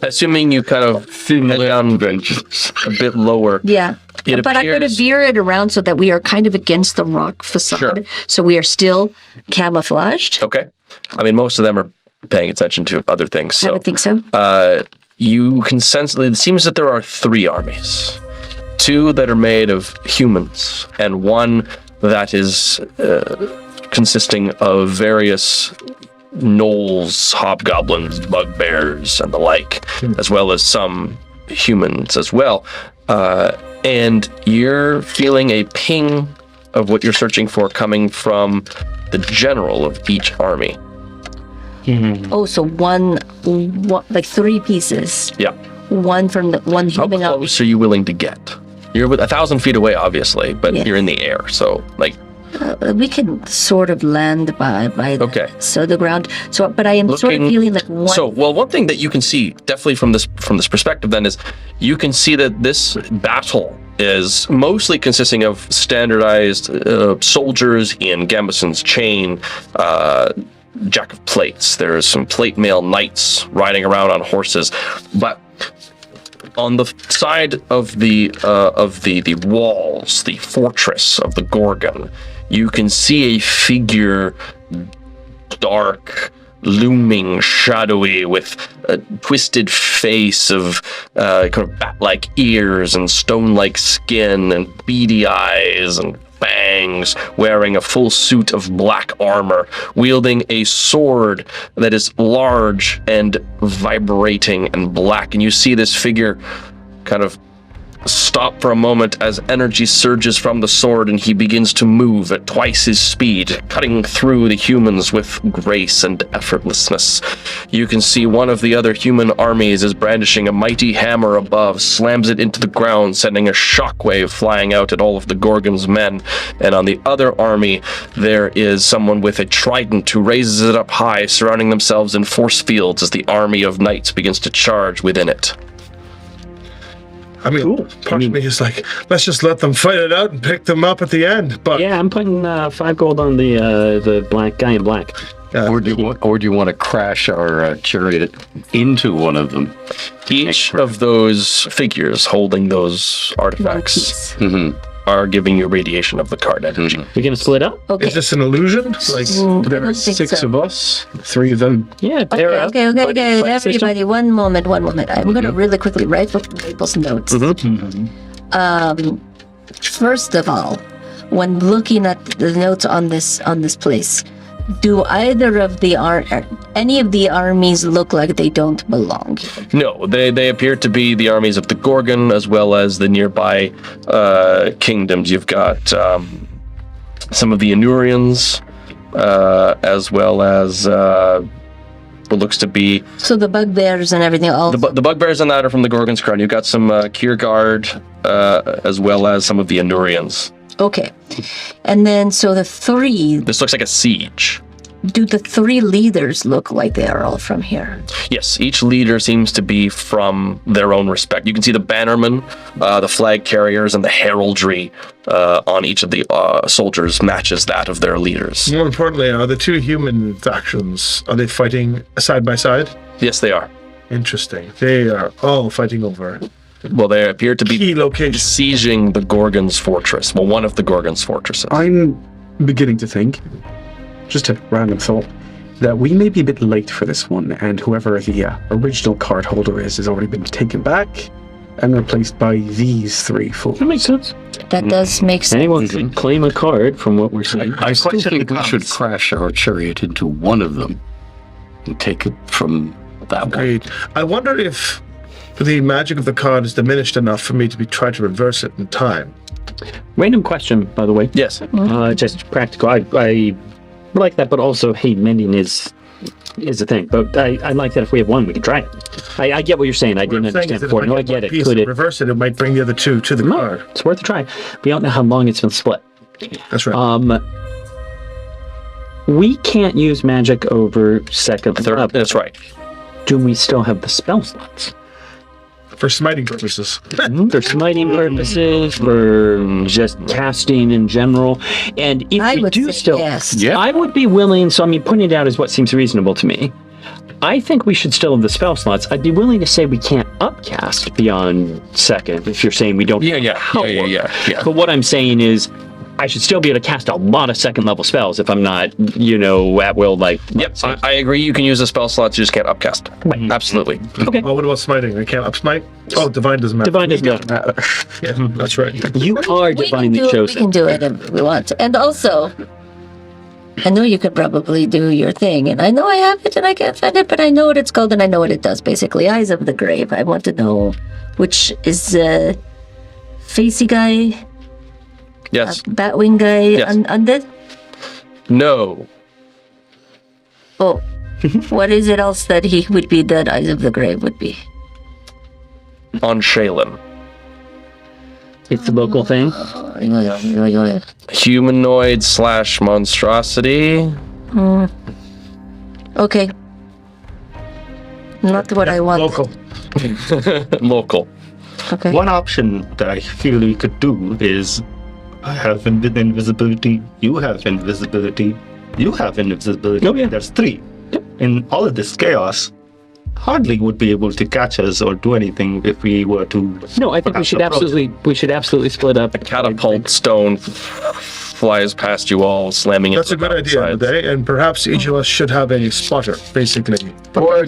Assuming you kind of head down a bit lower. Yeah. It But I'm going to appears- veer it around so that we are kind of against the rock facade. Sure. So we are still camouflaged. Okay. I mean, most of them are paying attention to other things. I So would think so. you can sense it seems that there are 3 armies. 2 that are made of humans, and 1 that is consisting of various gnolls, hobgoblins, bugbears, and the like, as well as some humans as well. And you're feeling a ping of what you're searching for coming from the general of each army. Oh, so one, like 3 pieces. Yeah. One from the one How human up. close are you willing to get? You're 1,000 feet away, obviously, but Yes. you're in the air, so like We can sort of land by the, Okay. so the ground. So, but I am sort of Looking- feeling like one. So, well, one thing that you can see definitely from this perspective then is you can see that this battle is mostly consisting of standardized soldiers in Gambeson's chain, jack of plates. There's some plate mail knights riding around on horses, but on the side of the walls, the fortress of the Gorgon, you can see a figure, dark, looming, shadowy, with a twisted face of kind of bat-like ears and stone-like skin and beady eyes and fangs, wearing a full suit of black armor, wielding a sword that is large and vibrating and black. And you see this figure kind of stop for a moment as energy surges from the sword, and he begins to move at twice his speed, cutting through the humans with grace and effortlessness. You can see one of the other human armies is brandishing a mighty hammer above, slams it into the ground, sending a shockwave flying out at all of the Gorgon's men. And on the other army, there is someone with a trident who raises it up high, surrounding themselves in force fields as the army of knights begins to charge within it. I mean, part of me is like, let's just let them fight it out and pick them up at the end. But Yeah, I'm putting 5 gold on the black guy in black. Or do you want to crash our chariot into one of them? Each of those figures holding those artifacts are giving you radiation of the card energy. We're gonna split up. Okay. Is this an illusion? Like, There are don't think 6 so. of us, 3 of them. Yeah, pair up. Okay. System. Everybody, one moment. I'm going to really quickly write people's notes. First of all, when looking at the notes on this place, do either of any of the armies look like they don't belong here? No, they appear to be the armies of the Gorgon as well as the nearby kingdoms. You've got some of the Anurians as well as what looks to be So the bugbears and everything. All the bugbears and that are from the Gorgon's crown. You've got some Kierguard as well as some of the Anurians. okay, and then so the 3. This looks like a siege. Do the 3 leaders look like they are all from here? Yes, each leader seems to be from their own respect. You can see the bannermen, the flag carriers, and the heraldry on each of the soldiers matches that of their leaders. more importantly, are the 2 human factions, are they fighting side by side? Yes, they are. Interesting. They are all fighting over Well, they appear to be key locations. besieging the Gorgon's fortress. Well, one of the Gorgon's fortresses. I'm beginning to think, just a random thought, that we may be a bit late for this one, and whoever the original card holder is has already been taken back and replaced by these 3 fools. That makes sense. That does make sense. Anyone could claim a card from what we're saying. I still question think we should becomes- crash our chariot into one of them and take it from that one. Agreed. I wonder if the magic of the card is diminished enough for me to try to reverse it in time. Random question, by the way. Yes. Just practical. I like that, but also hate mending is a thing. But I like that if we have one, we can try it. I get what you're saying. I What didn't I'm saying understand is that before. if No, I get get one it. piece Could and it? reverse it? It might bring the other 2 to the No, card. it's worth a try. We don't know how long it's been split. That's right. We can't use magic over second level. That's right. Do we still have the spell slots? For smiting purposes. For smiting purposes, for just casting in general. And if I we would do say still, yes. Yeah. I would be willing. So I mean, putting it out is what seems reasonable to me. I think we should still have the spell slots. I'd be willing to say we can't upcast beyond second if you're saying we don't. Yeah. But what I'm saying is, I should still be able to cast a lot of second level spells if I'm not, at will. Like, Yep, I agree. You can use the spell slots, you just can't upcast. Right. Absolutely. okay. Oh, what about smiting? I can't up smite? Oh, divine doesn't matter. Divine doesn't matter. Yeah, that's right. You are We can divinely do it. We chosen. can do it if we want to. And also, I know you could probably do your thing, and I know I have it and I can't find it, but I know what it's called and I know what it does. Basically, Eyes of the Grave. I want to know which is Facey guy, Yes. Batwing guy, Yes. undead. No. Oh, what is it else that he would be that Eyes of the Grave would be? On Shaylin. It's a local thing. Humanoid / monstrosity. Okay. Not what I want. Local. Local. Okay. One option that I feel we could do is I have invisibility, you have invisibility, you have invisibility. Oh, yeah. There's 3. In all of this chaos, hardly would be able to catch us or do anything if we were to. No, I think we perhaps should approach. absolutely split up. Catapult stone flies past you all, slamming That's a into good the idea sides. today, and perhaps each of us should have a spotter, basically. Or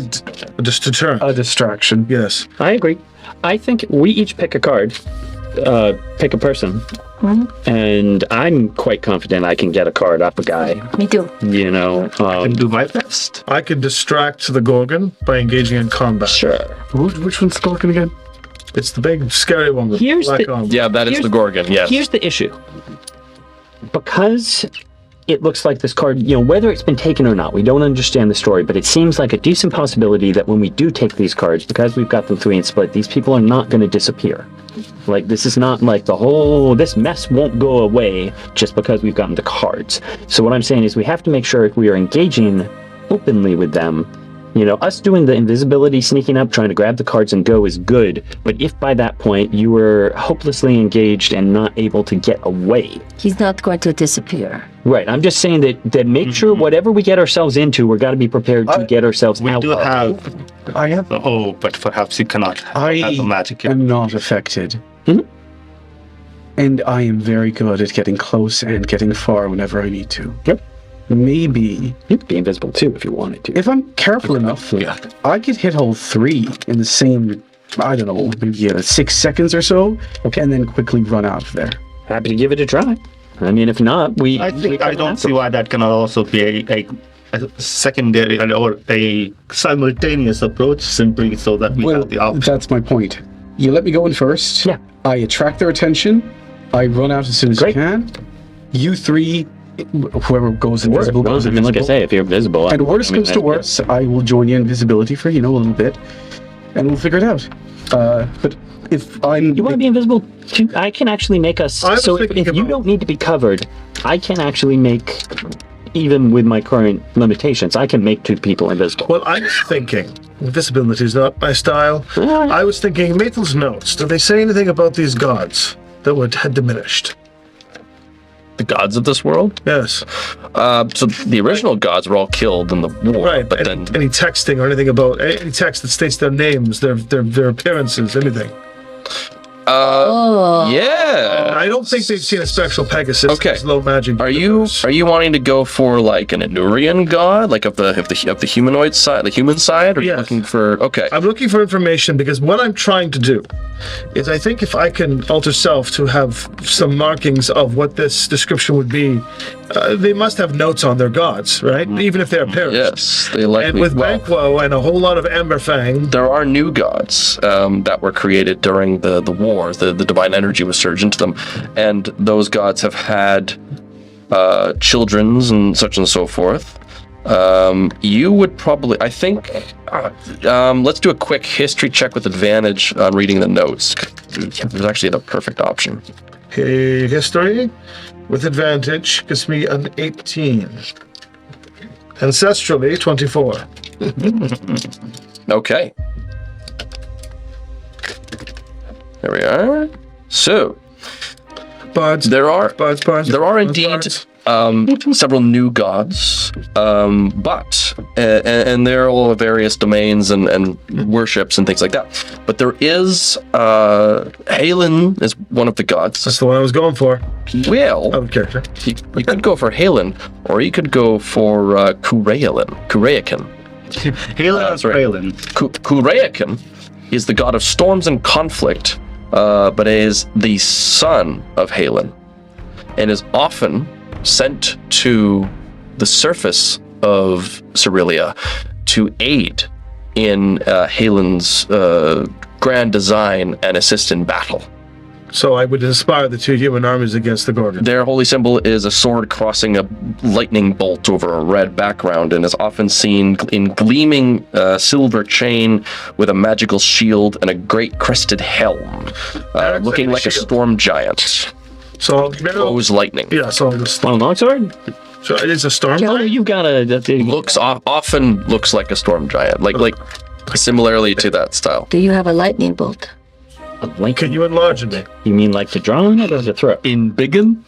Just deterrent. a distraction. Yes. I agree. I think we each pick a card, pick a person, and I'm quite confident I can get a card up a guy. Me too. And do my best. I could distract the Gorgon by engaging in combat. Sure. Which one's Gorgon again? It's the big, scary one with Here's black the- armor. Yeah, that is Here's- the Gorgon, yes. Here's the issue. Because it looks like this card, whether it's been taken or not, we don't understand the story, but it seems like a decent possibility that when we do take these cards, because we've got them 3 and split, these people are not going to disappear. Like, this is not like this mess won't go away just because we've gotten the cards. So what I'm saying is we have to make sure if we are engaging openly with them, us doing the invisibility, sneaking up, trying to grab the cards and go is good. But if by that point you were hopelessly engaged and not able to get away, He's not going to disappear. right? I'm just saying that make sure whatever we get ourselves into, we're got to be prepared to get ourselves We out. do of. have. I have. Oh, but perhaps you cannot I have the magic yet. am not affected. And I am very good at getting close and getting far whenever I need to. Yep. Maybe, You could be invisible too if you wanted to. if I'm careful enough, I could hit hole 3 in the same, I don't know, maybe 6 seconds or so, and then quickly run out of there. Happy to give it a try. I mean, if not, we. I think I don't see why that cannot also be a secondary or a simultaneous approach, simply so that we have the option. That's my point. You let me go in first. Yeah. I attract their attention. I run out as soon as Great. I can. You three, whoever goes invisible, Well, goes I mean, like I invisible. say, if you're visible, And worse I mean, comes to worse, I will join you in invisibility for, a little bit. And we'll figure it out. But if I'm... You want to be invisible too? I can actually make us. I was So if thinking you about- don't need to be covered, I can actually make. Even with my current limitations, I can make 2 people invisible. Well, I'm thinking invisibility is not my style. I was thinking Maythel's notes. Did they say anything about these gods that had diminished? The gods of this world? Yes. So the original gods were all killed in the war, Right. but any, then any texting or anything about any text that states their names, their appearances, anything. yeah. I don't think they've seen a spectral Pegasus. Okay. There's low magic. Are you wanting to go for like an Anurian god, like of the humanoid side, the human side? Or are you Yes. looking for I'm looking for information because what I'm trying to do is I think if I can alter self to have some markings of what this description would be, they must have notes on their gods, right? Even if they're parents. Yes, they likely. And with well, Banquo and a whole lot of Emberfang, there are new gods that were created during the wars. The divine energy was surged into them, and those gods have had children's and such and so forth. You would probably, I think, let's do a quick history check with advantage on reading the notes. There's actually the perfect option. history with advantage gives me an 18. Ancestrally, 24. Okay. There we are. So, Bards. there are Bards. There are indeed several new gods, but and they're all of various domains and worships and things like that. But there is Halen is one of the gods. That's the one I was going for. Well, Out of character. you could go for Halen, or you could go for Kureakin. Halen and sorry. Krylin. Kureakin is the god of storms and conflict, but is the son of Halen, and is often sent to the surface of Cerelia to aid in Halen's grand design and assist in battle. So I would inspire the 2 human armies against the Gorgon. Their holy symbol is a sword crossing a lightning bolt over a red background and is often seen in gleaming silver chain with a magical shield and a great crested helm, looking like a shield. storm giant. So, Blows lightning. yeah, so just, Long longsword? so it is a storm. Oh, you got a. Often looks like a storm giant, like similarly to that style. Do you have a lightning bolt? Can you enlarge me? You mean like to draw on it or to throw? In Biggin?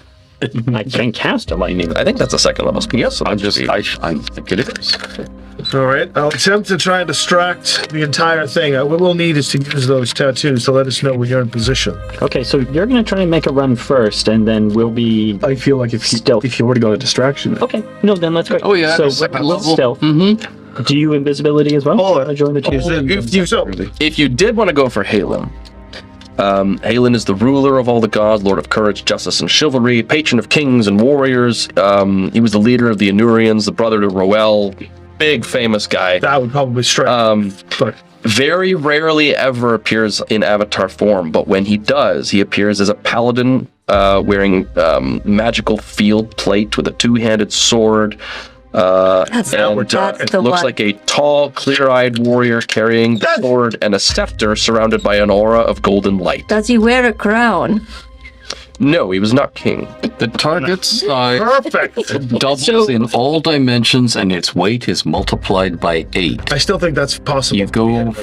I can cast a lightning. I think that's a second level spell. Yes, so I that should be- think it is. All right, I'll attempt to try and distract the entire thing. What we'll need is to use those tattoos to let us know when you're in position. Okay, so you're gonna try and make a run first, and then we'll be. I feel like if you already got a distraction, Okay, no, then let's go. Oh, yeah, So second level. stealth. Mm-hmm. Do you invisibility as well? Oh, I join the team. If you did want to go for Halen, Halen is the ruler of all the gods, lord of courage, justice, and chivalry, patron of kings and warriors. He was the leader of the Anurians, the brother to Roel, big famous guy. That would probably strike. But Very rarely ever appears in avatar form, but when he does, he appears as a paladin wearing magical field plate with a 2-handed sword. That's It the looks one. like a tall, clear-eyed warrior carrying the sword and a scepter surrounded by an aura of golden light. Does he wear a crown? No, he was not king. The target size Perfect. doubles in all dimensions, and its weight is multiplied by 8. I still think that's possible. You go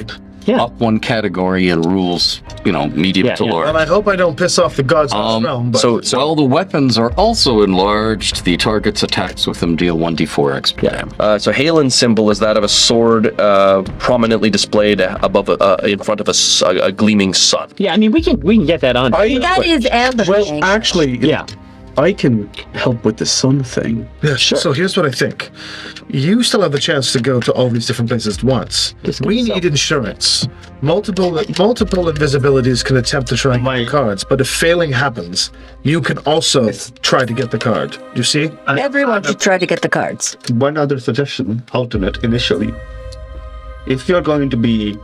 Yeah. up one category in rules, medium Yeah, to yeah. large. And I hope I don't piss off the gods of this realm. But So While the weapons are also enlarged, the target's attacks with them deal 1d4 extra damage. So Halen's symbol is that of a sword prominently displayed above, in front of a gleaming sun. Yeah, I mean, we can get that on. That is ambushing. Well, actually, Yeah. I can help with the sun thing. yeah, so here's what I think. You still have the chance to go to all these different places at once. We need insurance. Multiple invisibilities can attempt to try and get the cards, but if failing happens, you can also try to get the card. You see? Everyone should try to get the cards. One other suggestion, alternate initially. If you're going to be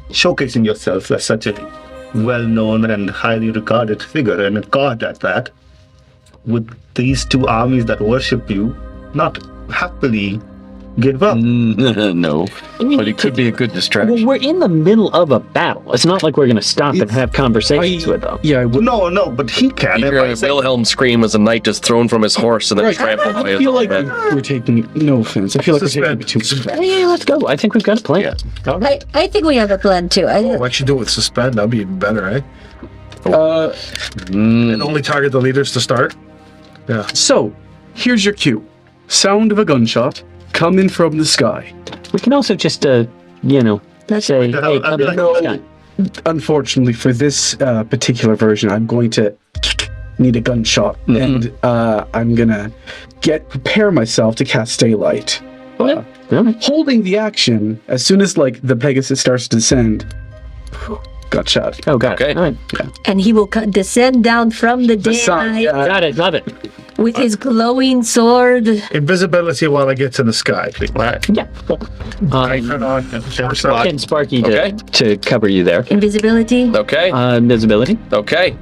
showcasing yourself as such a well-known and highly regarded figure and a god at that, would these two armies that worship you not happily give up? No, mean, but it could be a good distraction. Well, we're in the middle of a battle. It's not like we're going to stop and have conversations with them. Yeah, I would. No, but he can. You hear a Wilhelm scream as a knight is thrown from his horse and then Right. trampled by I his feel like men. we're taking. No offense. I feel like we're taking it too. Yeah, let's go. I think we've got a plan. I think we have a plan too. Oh, I should do it with suspend. That'd be even better, eh? Mm. And only target the leaders to start. Yeah. So, here's your cue. Sound of a gunshot coming from the sky. We can also just, say, hey, come in. No. Unfortunately, for this particular version, I'm going to need a gunshot, and I'm gonna prepare myself to cast daylight. Okay. Holding the action as soon as the Pegasus starts to descend. Got shot. Oh, got Okay. it. All right. And he will descend down from the sun, daylight Got it. Love it. with his glowing sword. Invisibility while I get to the sky, please. Yeah. Turn on and force out. Getting Sparky Okay. to cover you there. Invisibility. Okay. Invisibility. Okay.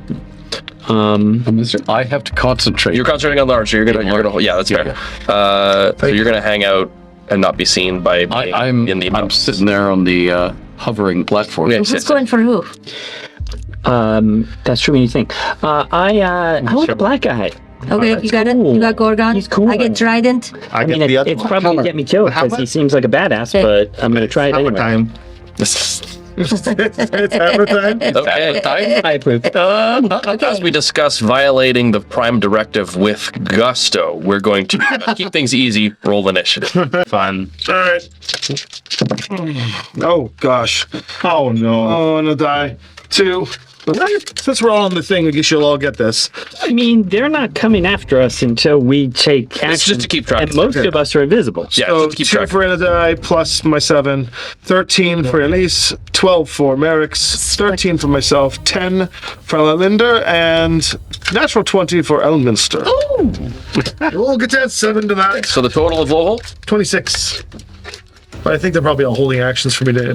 I have to concentrate. You're concentrating on large, so you're gonna. Yeah, that's fair. So you're gonna hang out and not be seen by being I'm in the I'm mountains. sitting there on the hovering platform. Yeah. Who's going for who? That's true when you think. I want the black guy. Okay, you got it. cool. You got Gorgon. He's cool. I get Trident. I I get mean, the other it's one. probably gonna get me killed because he seems like a badass, Okay. but I'm gonna try it Hammer anyway. time. It's hammer time. Okay. I approve. As we discuss violating the Prime Directive with gusto, we're going to keep things easy. Roll initiative. Fun. All right. Oh gosh. Oh no. Oh, and a die. 2. Since we're all on the thing, I guess you'll all get this. I mean, they're not coming after us until we take action. It's just to keep track. And most of us are invisible. Yeah, So just keep 2 track. for Inadai plus my 7, 13 for Elise, 12 for Merrick's, 13 for myself, 10 for Linder, and natural 20 for Elminster. We'll get to add 7 to that. So the total of Lowell? 26. But I think they're probably all holding actions for me to,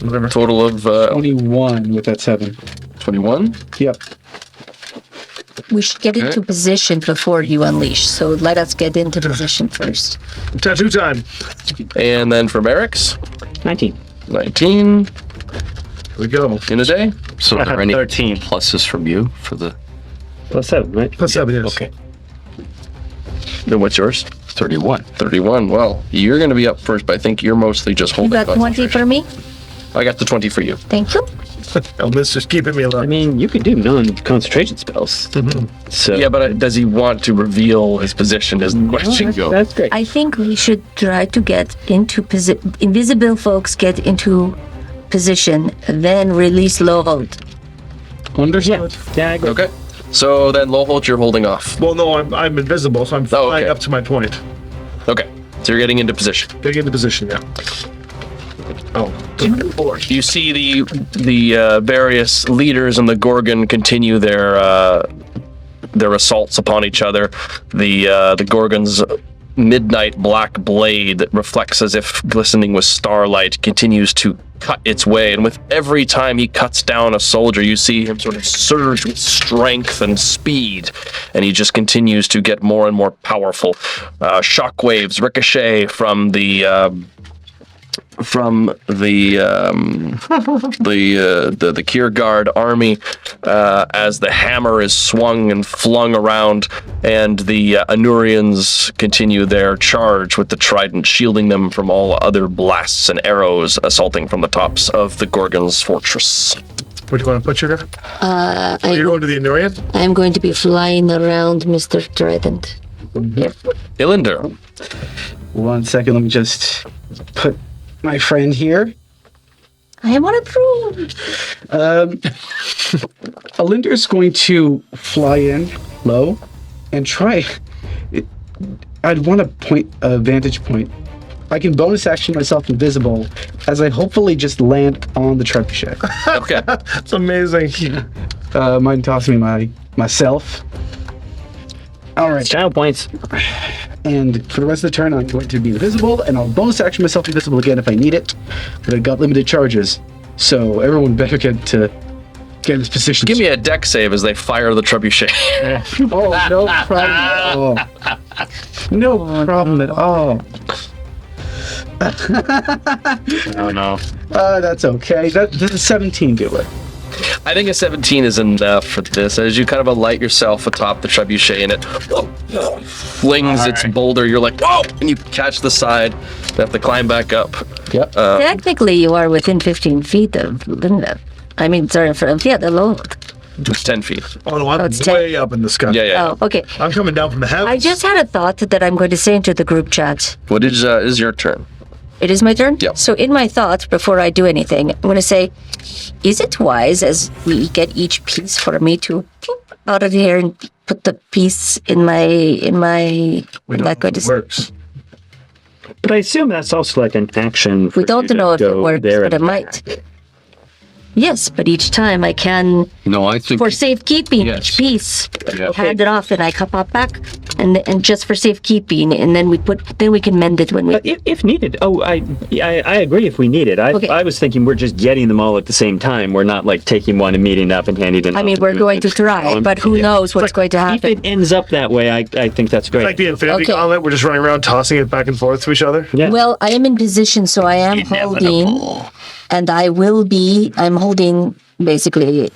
whatever. Total of 21 with that 7. 21. Yep. We should get into position before you unleash. So let us get into position first. Tattoo time. And then for Merrick's, 19. 19 Here we go. in a day. So I are there have any 13. pluses from you for the Plus 7, right? Plus 7, yes. Okay. Then what's yours? 31? 31. Well, you're going to be up first, but I think you're mostly just You holding got 20 for me? I got the 20 for you. Thank you. Elminster's keeping me I alive. mean, you could do non-concentration spells. So Yeah, but does he want to reveal his position is the question. that's great. I think we should try to get into position. Invisible folks get into position, then release Lowhold. Understood. Yeah, I agree. Okay. So then Lowholt, you're holding off. Well, no, I'm invisible, so I'm Oh, flying okay. up to my point. Okay. So you're getting into position. Getting into position, yeah. Oh, You see the various leaders in the Gorgon continue their assaults upon each other. The Gorgon's midnight black blade reflects as if glistening with starlight, continues to cut its way, and with every time he cuts down a soldier, you see him sort of surge with strength and speed, and he just continues to get more and more powerful. Shockwaves ricochet from the from the Kierguard army as the hammer is swung and flung around, and the Anurians continue their charge with the trident, shielding them from all other blasts and arrows assaulting from the tops of the Gorgon's fortress. Where do you want to put Sugar? You're going to the Anurian? I'm going to be flying around Mr. Trident. Ilinder. 1 second, let me just put my friend here. I am unapproved. Alinder's going to fly in low and try. I'd want a vantage point. I can bonus action myself invisible as I hopefully just land on the trebuchet. Okay. That's amazing. Mind tossing me myself. All right. Style points. And for the rest of the turn, I'm going to be invisible, and I'll bonus action myself invisible again if I need it. But I've got limited charges, so everyone better get in this position. Give me a deck save as they fire the trebuchet. Oh, no problem at all. No problem at all. Oh no. That's okay. That's a 17 do it. I think a 17 is enough for this. As you kind of alight yourself atop the trebuchet and it flings its boulder, you're like, whoa! And you catch the side. You have to climb back up. Yep. Technically, you are within 15 feet of Linda. I mean, sorry, the load. It's 10 feet. Oh, no, I'm it's way up in the sky. Yeah. Oh, okay. I'm coming down from the heavens. I just had a thought that I'm going to say into the group chat. What is your turn? It is my turn? Yep. So in my thought, before I do anything, I'm going to say, is it wise as we get each piece for me to out of here and put the piece in my We don't know like if it works. But I assume that's also like an action. we don't know if it works, but it might. Yes, but each time I can, No, I think for safekeeping, Yes. each piece, Yeah. hand it off and I come up back, and just for safekeeping, and then we can mend it when we. If needed. Oh, I agree. If we need it, Okay. I was thinking we're just getting them all at the same time. We're not like taking one and meeting up and handing it. I mean, we're going to try, but who knows what's going to If happen. it ends up that way, I think that's great. Like the Infinity Okay. Gauntlet, we're just running around tossing it back and forth to each other. Yeah. Well, I am in position, so I am holding, and I'm holding basically,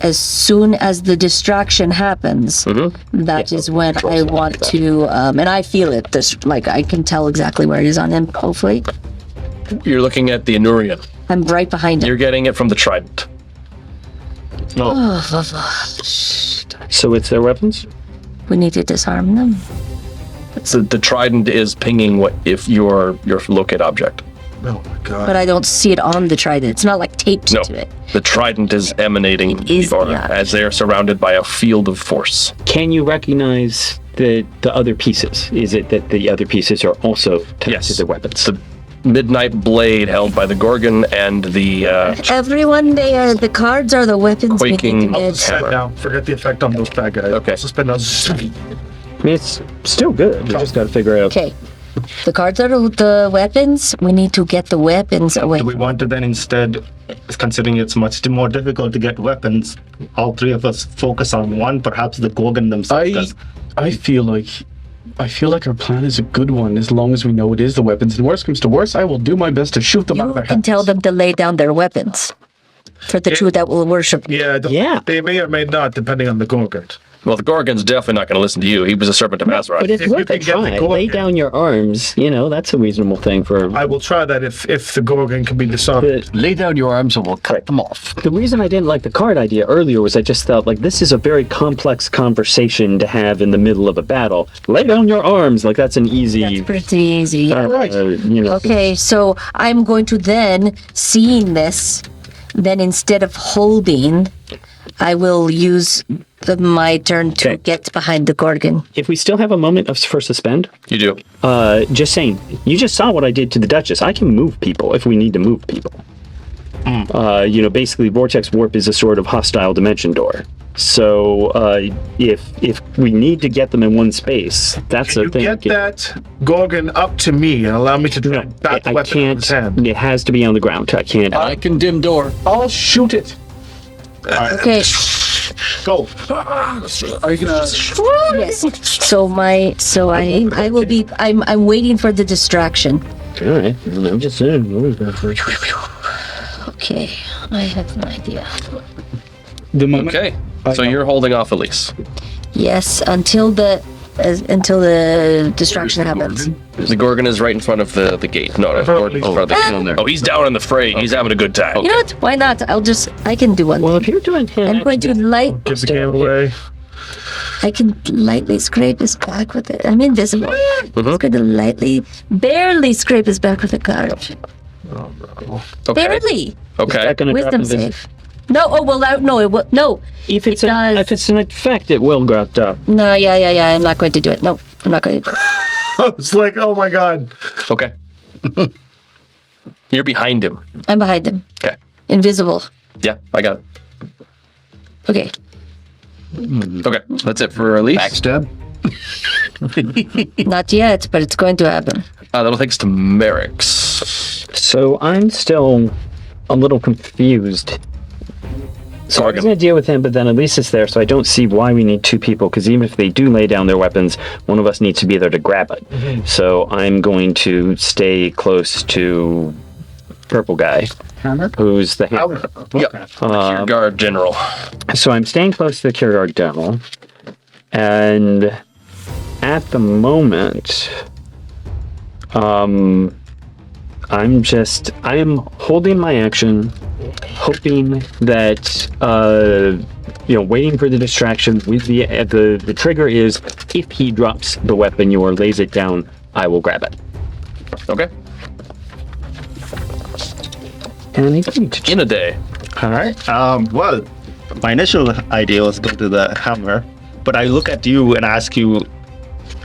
as soon as the distraction happens, that is when I want to, and I feel it, like I can tell exactly where it is on him, hopefully. You're looking at the Anurian. I'm right behind him. You're getting it from the trident. So it's their weapons. We need to disarm them. So the trident is pinging if your locate object. Oh my god. But I don't see it on the trident. It's not like taped No, to it. the trident is emanating is the aura the object. as they are surrounded by a field of force. Can you recognize the other pieces? Is it that the other pieces are also tied to the weapons? The midnight blade held by the Gorgon and the Everyone, the cards are the weapons we Quaking need to of get. Set down. Forget the effect on those bad guys. Okay. Suspend us. I mean, it's still good. We just got to figure out. Okay. The cards are the weapons. We need to get the weapons away. Do we want to then instead, considering it's much more difficult to get weapons, all three of us focus on one, perhaps the Gorgon themselves? 'Cause I feel like our plan is a good one as long as we know it is the weapons. And worst comes to worst, I will do my best to shoot them out of You their can heads. tell them to lay down their weapons for the two that will worship. Yeah. Yeah. They may or may not, depending on the Gorgon. well, the Gorgon's definitely not going to listen to you. He was a serpent of Azrael. But it's If you worth a can get the try. Gorgon. Lay down your arms. That's a reasonable thing for. I will try that if the Gorgon can be disarmed. lay down your arms and we'll cut them off. The reason I didn't like the card idea earlier was I just felt like this is a very complex conversation to have in the middle of a battle. Lay down your arms, like that's an easy. That's pretty easy. Yeah. Right. Okay, so I'm going to then, seeing this, then instead of holding, I will use my turn to Okay. get behind the Gorgon. If we still have a moment for suspend, You do. just saying, you just saw what I did to the Duchess. I can move people if we need to move people. Basically, Vortex Warp is a sort of hostile dimension door. So if we need to get them in one space, that's Can a you thing. get that Gorgon up to me and allow me to try and bat the I weapon in his can't. hand? It has to be on the ground. I can't. I can dim door. I'll shoot it. Okay, Go. Are you gonna? yes. So I will be. I'm waiting for the distraction. All right. Well, I'm just saying. What is that for? Okay, I have an idea. The moment. Okay. So you're holding off Elise. Yes, until the distraction happens. The Gorgon is right in front of the gate. No, the Gorgon is in front of the gate. Oh, he's down in the fray. He's having a good time. You know what? Why not? I can do one. Well, if you're doing I'm going to Give the game away. I can lightly scrape his back with it. I'm invisible. Mm-hmm. I'm going to barely scrape his back with a card. Okay. Barely. Okay. Wisdom save. No, no, it will, no. If it's does. if it's an effect, it will grab up. No, yeah, I'm not going to do it. No, I'm not going to do it. It's like, oh my god. Okay. You're behind him. I'm behind him. Okay. Invisible. Yeah, I got it. Okay. Okay, that's it for Elise. Backstab? Not yet, but it's going to happen. That'll take us to Merrick's. So I'm still a little confused. So I'm Gorgon. going to deal with him, but then Elise is there, so I don't see why we need two people, because even if they do lay down their weapons, one of us needs to be there to grab it. So I'm going to stay close to Purple Guy, who's the hammer. Your guard general. So I'm staying close to the Cure Guard General, and at the moment, I am holding my action, hoping that, waiting for the distraction with the trigger is, if he drops the weapon or lays it down, I will grab it. Okay. And I need to In a day. All right. Well, my initial idea was go to the hammer, but I look at you and ask you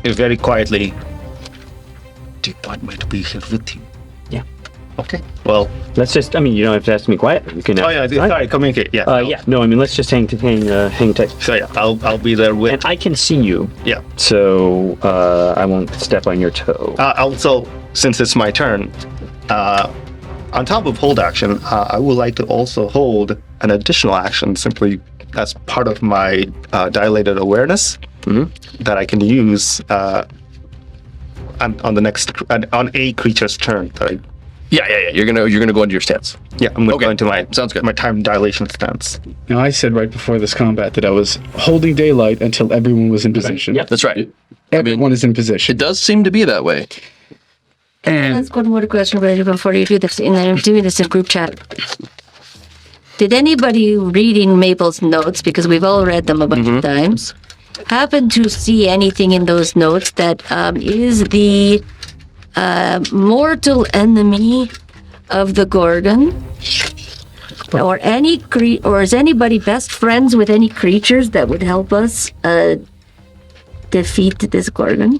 very quietly, do you want me to be here with you? Yeah. Okay. Well. let's just, you don't have to ask me quietly. You can Oh yeah. Sorry. Communicate. Yeah. yeah, no, let's just hang tight. So yeah, I'll be there with. And I can see you, Yeah. so I won't step on your toe. Also, since it's my turn, on top of hold action, I would like to also hold an additional action simply as part of my dilated awareness that I can use on a creature's turn. Yeah. You're gonna go into your stance. Yeah, I'm going to go into Sounds good. my time dilation stance. Now, I said right before this combat that I was holding daylight until everyone was in position. Yep. That's right. Everyone is in position. It does seem to be that way. And Let's go to one question ready before you do this, and I'm doing this in group chat. Did anybody reading Mabel's notes, because we've all read them a bunch of times, happen to see anything in those notes that is the mortal enemy of the Gorgon? Or or is anybody best friends with any creatures that would help us defeat this Gorgon?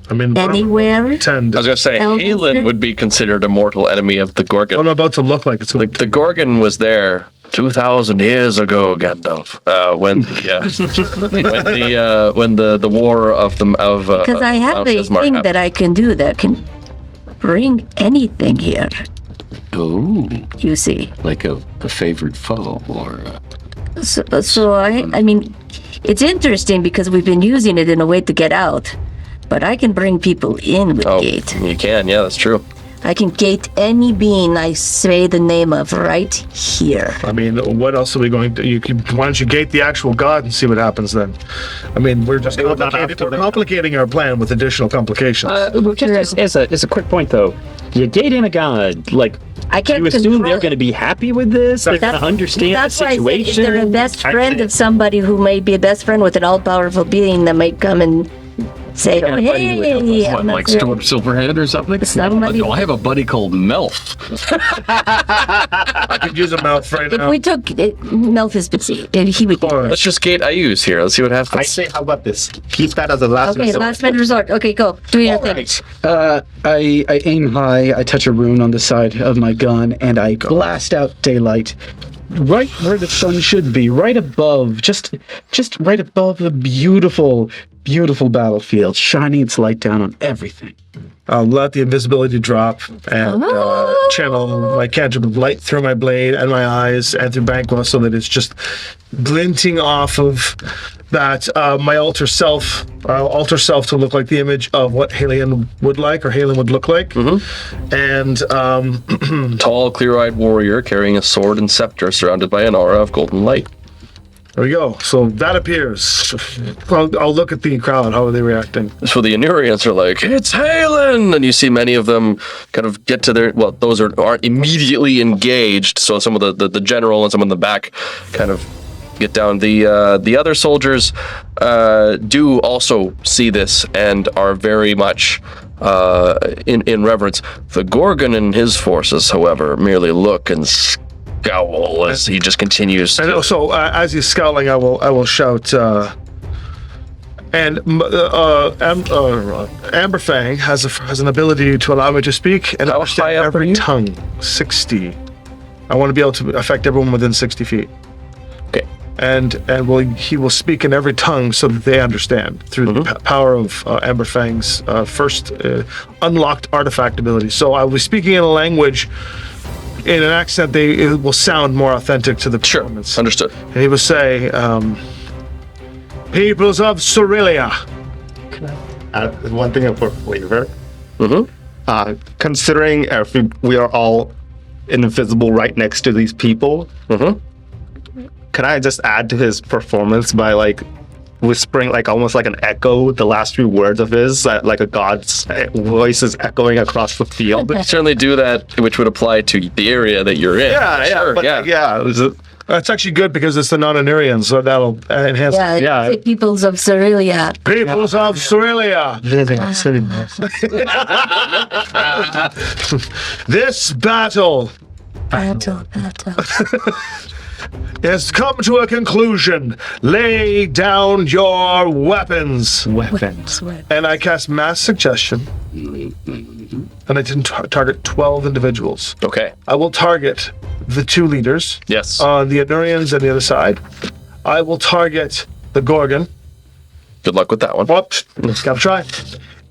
I mean, Anywhere? 10. I was gonna say Elven Halen Spirit? would be considered a mortal enemy of the Gorgon. I'm about to look like it's going The Gorgon was there 2,000 years ago, Gandalf, when the war of the Because I have a thing that I can do that can bring anything here, Oh, you see. like a favorite foe or... So I mean, it's interesting because we've been using it in a way to get out, but I can bring people in with gate. You can, yeah, that's true. I can gate any being I say the name of right here. I mean, what else are we going to? Why don't you gate the actual god and see what happens then? I mean, we're just complicating our plan with additional complications. Just as a quick point, though, you gate in a god, like, I can't you assume control they're it. going to be happy with this? They're going to understand the That's why I said if situation? they're a best friend of somebody who may be a best friend with an all-powerful being that might come and say, oh, hey, What, I'm not like sure. Storm Silverhead or something? Somebody- Oh, I have a buddy called Melf. I could use a mouth right If now. we took Melf is busy, he would. Let's just gate Ayus here. Let's see what happens. I say, how about this? Keep that as a last Okay, resort. last minute resort. Okay, go. Do your thing. I aim high, I touch a rune on the side of my gun, and I blast out daylight right where the sun should be, right above, just right above the beautiful battlefield, shining its light down on everything. I'll let the invisibility drop and channel my cantrip of light through my blade and my eyes and through Banquo so that it's just glinting off of that my alter self, I'll alter self to look like the image of what Halion would like, or Halion would look like. And Tall, clear-eyed warrior carrying a sword and scepter surrounded by an aura of golden light. there we go. So that appears. I'll look at the crowd. How are they reacting? So the Anurians are like, it's Halen! And you see many of them kind of get to their, well, those aren't immediately engaged. So some of the general and some in the back kind of get down. The other soldiers do also see this and are very much in reverence. The Gorgon and his forces, however, merely look and scowl as he just continues. And also, as he's scowling, I will shout. Amberfang has an ability to allow me to speak and How understand high up are every you? tongue. 60. I want to be able to affect everyone within 60 feet. Okay. And he will speak in every tongue so that they understand through the power of Amberfang's first unlocked artifact ability. So I will be speaking in a language, in an accent it will sound more authentic to the performance. Understood. And he will say, "Peoples of Cerelia." One thing for flavor. Mm-hmm. Considering if we are all invisible right next to these people, can I just add to his performance by like whispering, like almost like an echo, the last few words of his, like a god's voice is echoing across the field? Certainly do that, which would apply to the area that you're in. Sure, That's actually good because it's the non-Anurians, so that'll enhance. Yeah, the peoples of Cerelia. Peoples of Cerelia. This battle Battle. has come to a conclusion. Lay down your weapons. And I cast mass suggestion. And I didn't target 12 individuals. Okay. I will target the two leaders. Yes. The Anurians on the other side. I will target the Gorgon. Good luck with that one. Whoops. Gotta try.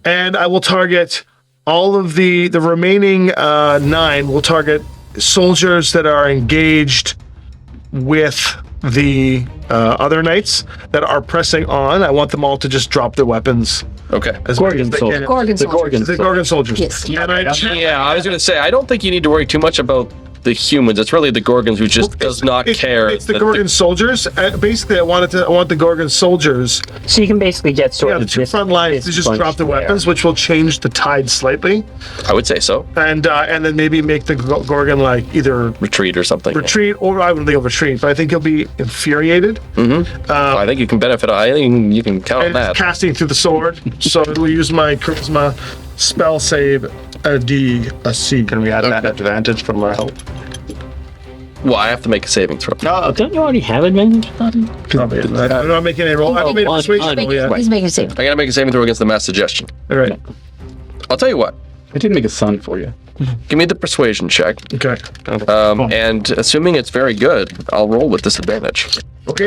And I will target all of the remaining 9. Will target soldiers that are engaged with the other knights that are pressing on. I want them all to just drop their weapons. Okay. As Gorgon soldiers. The Gorgon soldiers. Yes. And I I was going to say, I don't think you need to worry too much about the humans. It's really the Gorgons who just does not care. It's the that Gorgon soldiers. Basically, I want the Gorgon soldiers. So you can basically get sort The of two this- front lines to this just bunch drop the there. weapons, which will change the tide slightly, I would say so. and then maybe make the Gorgon like either Retreat or something. retreat, or I wouldn't think he'll retreat, but I think he'll be infuriated. I think you can benefit. I think you can count on And that. it's casting through the sword, so we'll use my charisma spell save a D, a C. Can we add that advantage from our help? Well, I have to make a saving throw. Oh, don't you already have advantage? I'm not making any roll. I haven't made a on- persuasion on- roll yet. He's making a save. I got to make a saving throw against the mass suggestion. All right. I'll tell you what. I did make a sun for you. Give me the persuasion check. Okay. And assuming it's very good, I'll roll with disadvantage. Okay.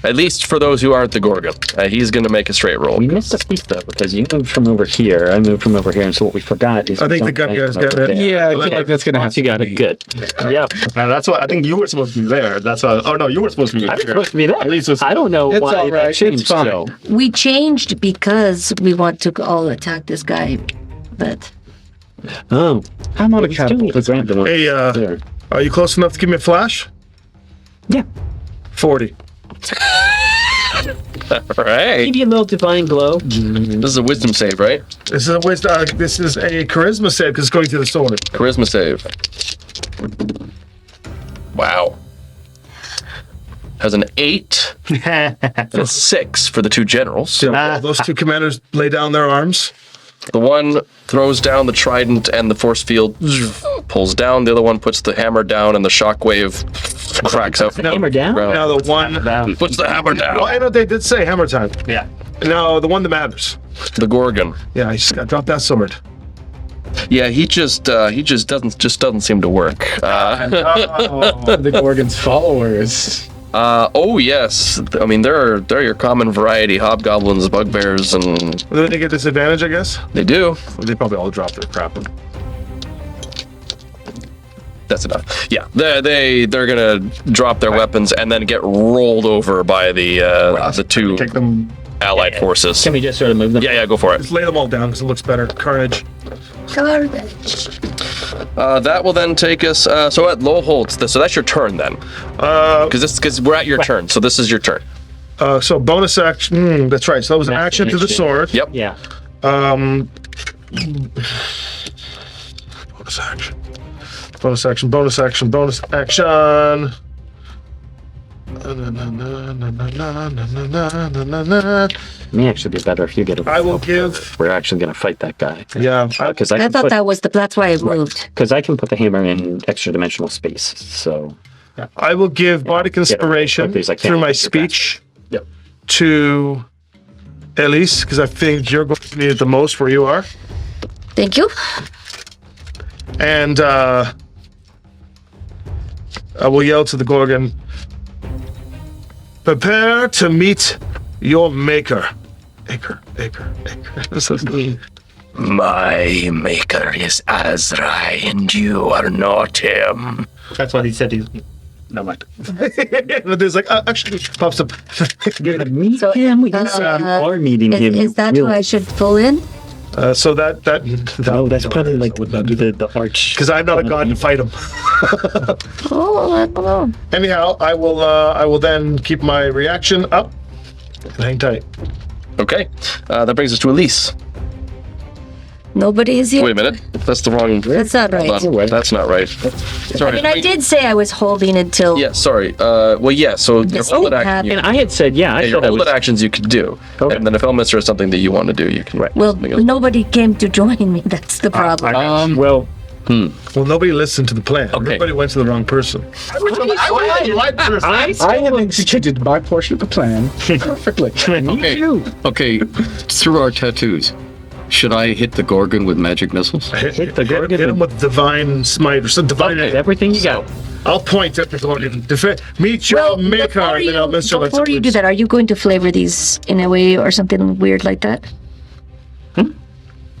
At least for those who aren't the Gorgon. He's going to make a straight roll. We missed a piece though because you moved from over here. I moved from over here, and so what we forgot is I think the we gun jumped guys over got it. there. Yeah, I feel like that's gonna have Once you got it, good. Yep. And that's why I think you were supposed to be there. That's why. Oh no, you were supposed to be I was there. supposed to be there. At least it's- I don't know It's why all right. that It's changed. fine. So. We changed because we want to all attack this guy, but Oh, I'm on a we still need catapult. to It's grab the one Hey, there. are you close enough to give me a flash? Yeah. 40. All right. Maybe a little divine glow. This is a wisdom save, right? This is a charisma save because it's going through the sword. Charisma save. Wow. Has an 8 and a 6 for the two generals. Those two commanders lay down their arms. The one throws down the trident and the force field pulls down. The other one puts the hammer down and the shockwave cracks out. Hammer down? Now the one. Puts the hammer Well, down. I know they did say hammer time. Yeah. No, the one that matters. The Gorgon. Yeah, I just got to drop that sword. Yeah, he just doesn't seem to work. The Gorgon's followers. Oh yes, I mean they're your common variety: hobgoblins, bugbears, and Then they get disadvantage, I guess. they do. They probably all drop their crap. That's enough. Yeah, they're gonna drop their weapons and then get rolled over by the two Take them. allied forces. Can we just sort of move them? Yeah, go for it. Just lay them all down because it looks better. Carnage. Garbage. That will then take us. So at low holds. So that's your turn then. Because we're at your turn. So this is your turn. So bonus action. That's right. So that was an action to the sword. Yep. Yeah. Bonus action. Bonus action. Bonus action. Bonus action. May actually be better if you get a. I will give. We're actually going to fight that guy. Yeah. Because I thought that's why I moved. Because I can put the hammer in extra dimensional space. So. I will give bardic inspiration Please, I can't through my get speech Yep. to Elise because I think you're going to need it the most where you are. Thank you. And I will yell to the Gorgon, prepare to meet your maker. Acre. My maker is Azra, and you are not him. That's what he said. He's. No mind. But there's like, actually, pops up. Meet So, him. We are meeting him. Is that who I should pull in? So that Oh, that's probably like the arch. because I'm not a god to fight him. Oh, I don't know. Anyhow, I will then keep my reaction up and hang tight. Okay. That brings us to Elise. Nobody is here. Wait a minute. That's the wrong. That's not right. Hold on. That's not right. Sorry. I mean, I did say I was holding until. Yeah, sorry. So your This hold it won't action. And I had said, Yeah, your I hold was. it actions you could do, Okay. and then if Elminster is something that you want to do, you can. Right. Well, nobody came to join me. That's the problem. Well, Well, nobody listened to the plan. Everybody went to the wrong person. I have executed my portion of the plan perfectly. Okay, through our tattoos, should I hit the Gorgon with magic missiles? Hit the Gorgon Hit him with divine smite or some divine. everything you got. I'll point at the Gorgon. Meet your maker. And then I'll miss your before you do that, are you going to flavor these in a way or something weird like that?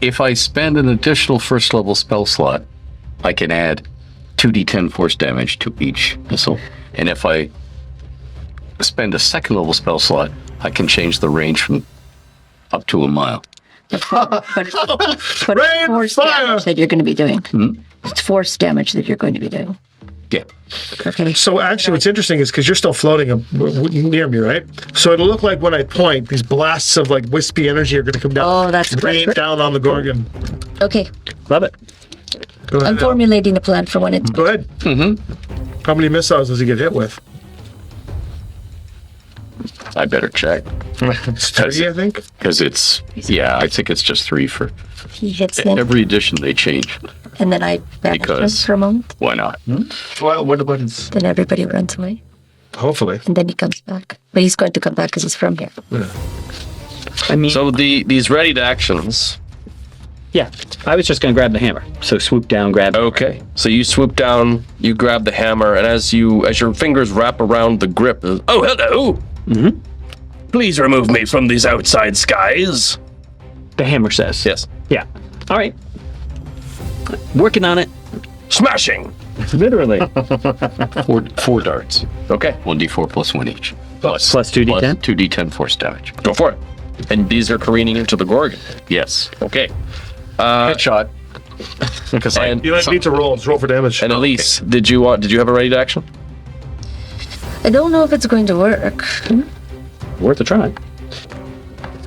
If I spend an additional first level spell slot, I can add 2d10 force damage to each missile. And if I spend a second level spell slot, I can change the range from up to a mile. But Rain force fire! damage that you're going to be doing. It's force damage that you're going to be doing. Yeah. Okay. So actually, what's interesting is because you're still floating near me, right? So it'll look like when I point, these blasts of like wispy energy are going to come down. Oh, that's rain great. down on the Gorgon. Okay. Love it. Go ahead. I'm formulating a plan for when it's. Go ahead. How many missiles does he get hit with? I better check. 30, I think. Because I think it's just 3 for He hits them, every edition they change. and then I banish him Because- for a moment. Why not? Well, what about his? Then everybody runs away, Hopefully. and then he comes back. But he's going to come back because he's from here. I mean, So these ready to actions. yeah. I was just going to grab the hammer. So swoop down, grab. Okay. So you swoop down, you grab the hammer, and as your fingers wrap around the grip, oh hello. Please remove me from these outside skies. The hammer says. Yes. Yeah. All right. Working on it. Smashing. Literally. Four darts. Okay. 1d4 plus 1 each. Plus 2d10? Plus 2d10 force damage. Go for it. And these are careening into the Gorgon. Yes. Okay. Headshot. Because And You don't need to roll. Just roll for damage. and Elise, did you have a ready to action? I don't know if it's going to work. Worth a try.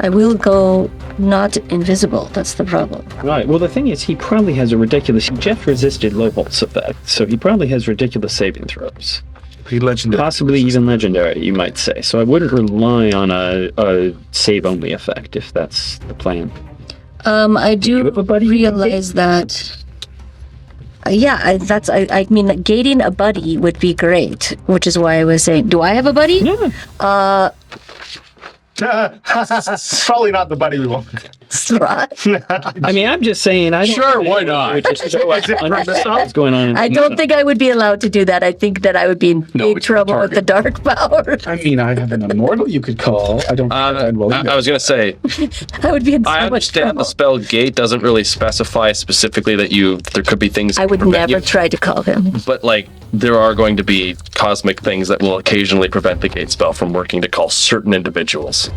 I will go not invisible. That's the problem. Right. Well, the thing is, he probably has a ridiculous. Jeff resisted low pulse effect, so he probably has ridiculous saving throws. He legendary. Possibly even legendary, you might say. So I wouldn't rely on a save only effect if that's the plan. I do have a buddy you can realize that. I mean, gating a buddy would be great, which is why I was saying, do I have a buddy? Yeah. Probably not the buddy we want. I mean, I'm just saying. Sure, why not? Just show us what's going on. I don't think I would be allowed to do that. I think that I would be in No, big it's trouble with the dark power. I mean, I have an immortal you could call. I don't. I was gonna say, I would be in so I much understand trouble. the spell gate doesn't really specify specifically that there could be things. I that would prevent never you, try to call him. but like there are going to be cosmic things that will occasionally prevent the gate spell from working to call certain individuals.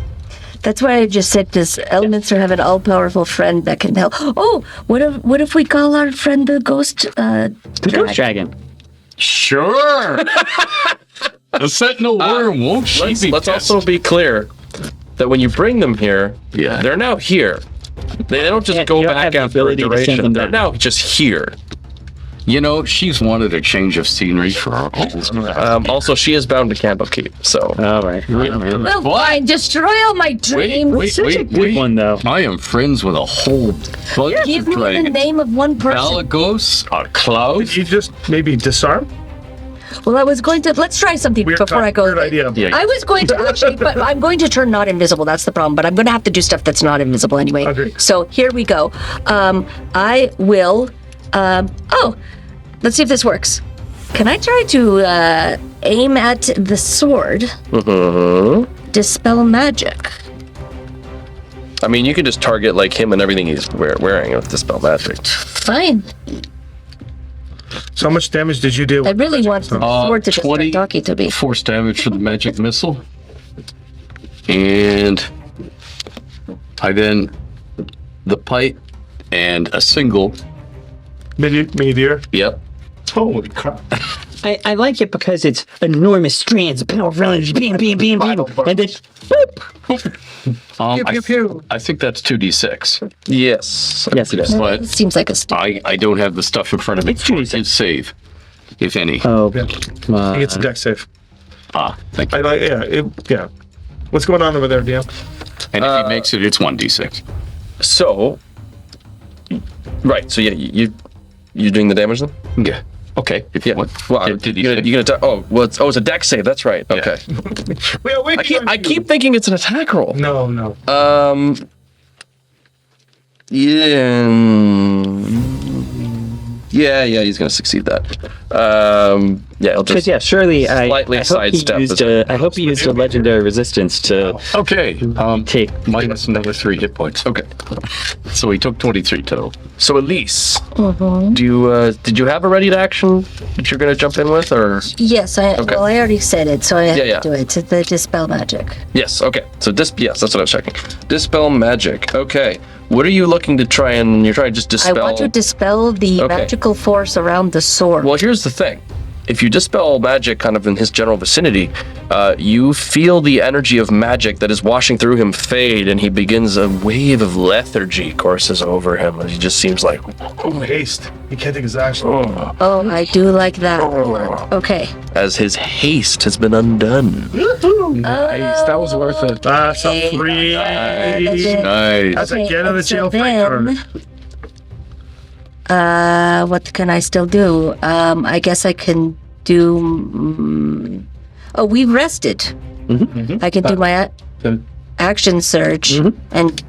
That's why I just said, does Elminster have an all-powerful friend that can help? Oh, what if we call our friend the ghost? The Ghost Dragon. Sure. The sentinel worm won't she be Let's pissed? also be clear that when you bring them here, Yeah. they're now here. They don't just Yeah, go you don't back have the after a ability to send duration. them They're back. now just here. You know, she's wanted a change of scenery for our old. Also, she is bound to Candlekeep, so All right. Well, fine, destroy all my dreams. Good one though. I am friends with a whole bunch Give of me the dragons. name of one person. Alagos, a cloud. You just maybe disarm? Well, I was going to. Let's try something before I go. Weird idea. Yeah. I was going to actually, but I'm going to turn not invisible. That's the problem. But I'm going to have to do stuff that's not invisible anyway. Agree. So here we go. I will. Oh, let's see if this works. Can I try to aim at the sword? Dispel magic. I mean, you could just target like him and everything he's wearing with Dispel Magic. Fine. So how much damage did you do? I really want the sword to just start 20 talking to me. force damage for the magic missile. And I then the pipe and a single. Meteor. Yep. Holy crap. I like it because it's enormous strands of powerful energy. Bam, bam, bam, bam. And then boop. I think that's 2d6. Yes. Yes, it is. But It seems like a stupid. I don't have the stuff in front of me. It's 2d6. It's save, if any. Oh, He gets a deck save. Thank I you. like, yeah. What's going on over there, DM? And if he makes it, it's 1d6. So, right. So yeah, you doing the damage then? Yeah. Okay. If Yeah. what? Well, Did he you're say? gonna it's a deck save. That's right. Okay. I keep thinking it's an attack roll. No. Yeah, he's gonna succeed that. Yeah, he'll because just surely slightly sidestep I hope he used a legendary resistance to Okay. take. Minus another 3 hit points. okay. So he took 23 total. So Elise, did you have a ready to action that you're gonna jump in with, or Yes, I already said it, so I have Yeah. to do it. It's the dispel magic. yes? Okay. So yes, that's what I was checking. Dispel magic. Okay. What are you looking to try and you're trying to just I dispel? want to dispel the Okay. magical force around the sword. Well, here's the thing. If you dispel magic kind of in his general vicinity, you feel the energy of magic that is washing through him fade, and he begins a wave of lethargy courses over him. He just seems like, Haste. He can't take his action. Oh, I do like that. Okay. as his haste has been undone. Nice. That was worth it. That's a free. Nice. That's Okay, a get out of and so jail free then, card. what can I still do? I guess I can do. Oh, we rested. I can do my action surge and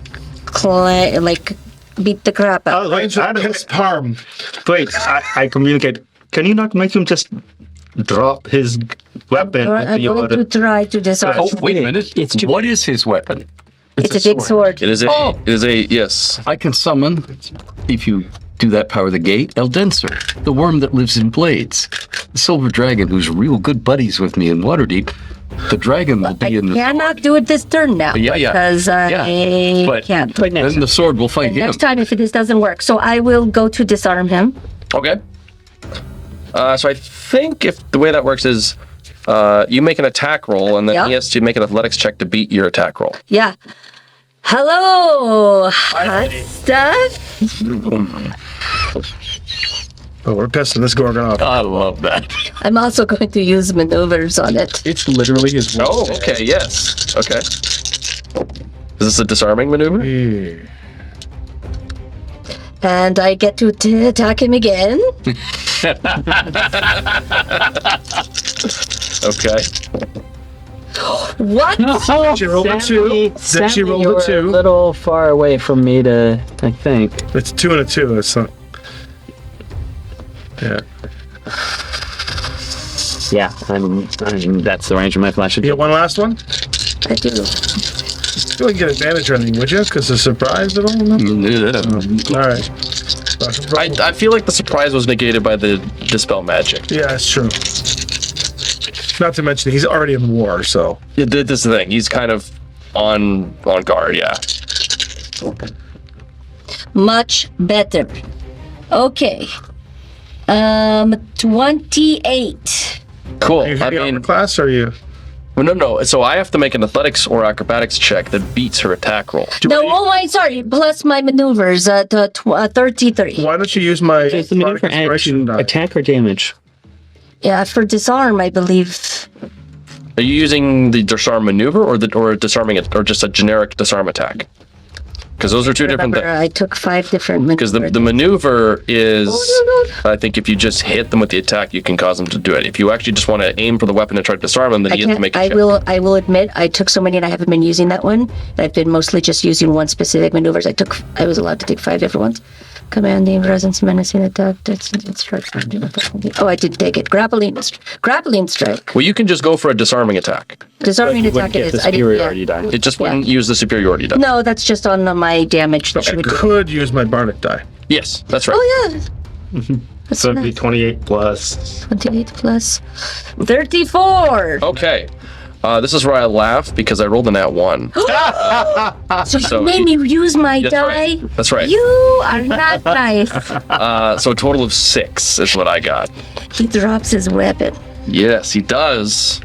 beat the crap out. Oh, wait, I don't- His palm. wait, I communicate. Can you not make him just drop his weapon? I'm going to try to disarm. Oh, wait a minute. It's too- What is his weapon? It's a big sword. It is a yes. I can summon, if you do that power the gate, Eldenser, the worm that lives in blades. The silver dragon who's real good buddies with me in Waterdeep. The dragon will I be in the cannot do it this turn now. Yeah. Because I Yeah. But- can't. But next. Then the sword will fight him. Next time, if this doesn't work, so I will go to disarm him. Okay. So I think if the way that works is you make an attack roll, and then Yeah. he has to make an athletics check to beat your attack roll. Yeah. Hello, hot stuff. Oh, we're pissing this Gorgon off. I love that. I'm also going to use maneuvers on it. It's literally his. Oh, okay, yes. Okay. Is this a disarming maneuver? And I get to attack him again. Okay. What? She rolled a 2. Then she rolled a A 2. little far away from me to, I think. It's 2 and a 2. It's not. Yeah. Yeah, that's the range of my flash. You get one last one? I do. You wouldn't get advantage or anything, would you? Because of surprise at all? No? All right. I feel like the surprise was negated by the dispel magic. Yeah, it's true. Not to mention, he's already in war, so. Yeah, this is the thing. He's kind of on guard, yeah. Much better. Okay. 28. Cool. Are you I hitting mean, upper class, or are you? well, no. So I have to make an athletics or acrobatics check that beats her attack roll. No, sorry. Plus my maneuvers, 33. Why don't you use my Is the maneuver Bardic Inspiration die? attack or damage? Yeah, for disarm, I believe. Are you using the disarm maneuver or disarming it, or just a generic disarm attack? Because those are two different Remember, things. I took 5 different Because maneuvers. the maneuver is, Oh, no. I think if you just hit them with the attack, you can cause them to do it. If you actually just want to aim for the weapon and try to disarm them, then you have to make a check. I will admit, I took so many and I haven't been using that one. I've been mostly just using one specific maneuvers. I was allowed to take 5 different ones. Commanding, presence, menacing, attack, strike. Oh, I did take it. Grappling strike. Well, you can just go for a disarming attack. Disarming You attack wouldn't get it the is. I did, superiority yeah. die. It just wouldn't use the superiority die. No, that's just on my damage that she I would do. could use my Bardic die. Yes, that's right. Oh, yeah. That's So it'd be nice. 28 plus. 28 plus 34. Okay. This is where I laugh because I rolled a nat 1. So you So made me use my That's die? right. That's right. You are not nice. So a total of 6 is what I got. He drops his weapon. Yes, he does.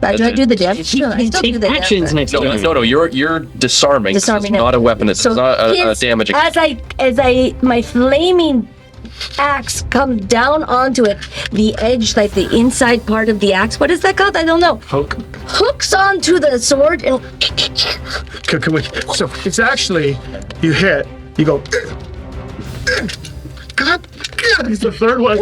Do I do the damage? No, I still do Take the actions damage. next No, turn. you're disarming. Disarming It's it. not a weapon. It's not a kids, damage. As my flaming axe comes down onto it, the edge, like the inside part of the axe, what is that called? I don't know. Hooks onto the sword and Can we? So it's actually, you hit, you go. God, he's the third one.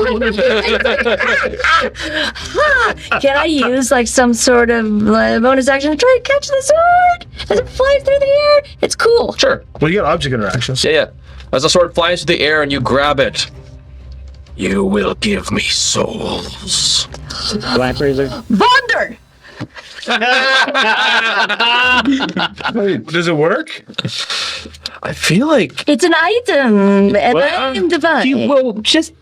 can I use like some sort of bonus action to try to catch the sword as it flies through the air? It's cool. Sure. Well, you get object interactions. Yeah. As the sword flies through the air and you grab it, you will give me souls. Black Razor. Wonder! Does it work? I feel like It's an item, and I am divine. Well, just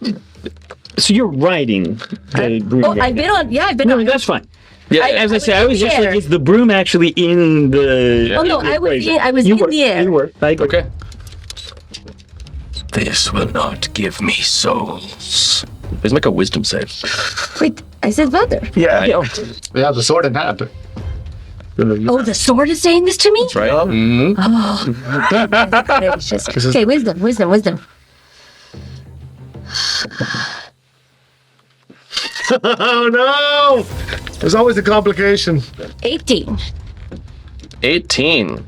so you're riding the broom. Oh, I've been on. Yeah, I've been No, on. that's fine. yeah. As I was say, I in was the just air. like, is the broom actually in the? Oh, no, in the I was equation? in- I was You in were, the air. You were. I agree. Okay. This will not give me souls. Please make a wisdom save. Wait, I said Wonder. Yeah. Yeah, the sword in hand. Oh, the sword is saying this to me? That's right. Gracious. Okay, wisdom. Oh no! There's always a complication. 18. 18.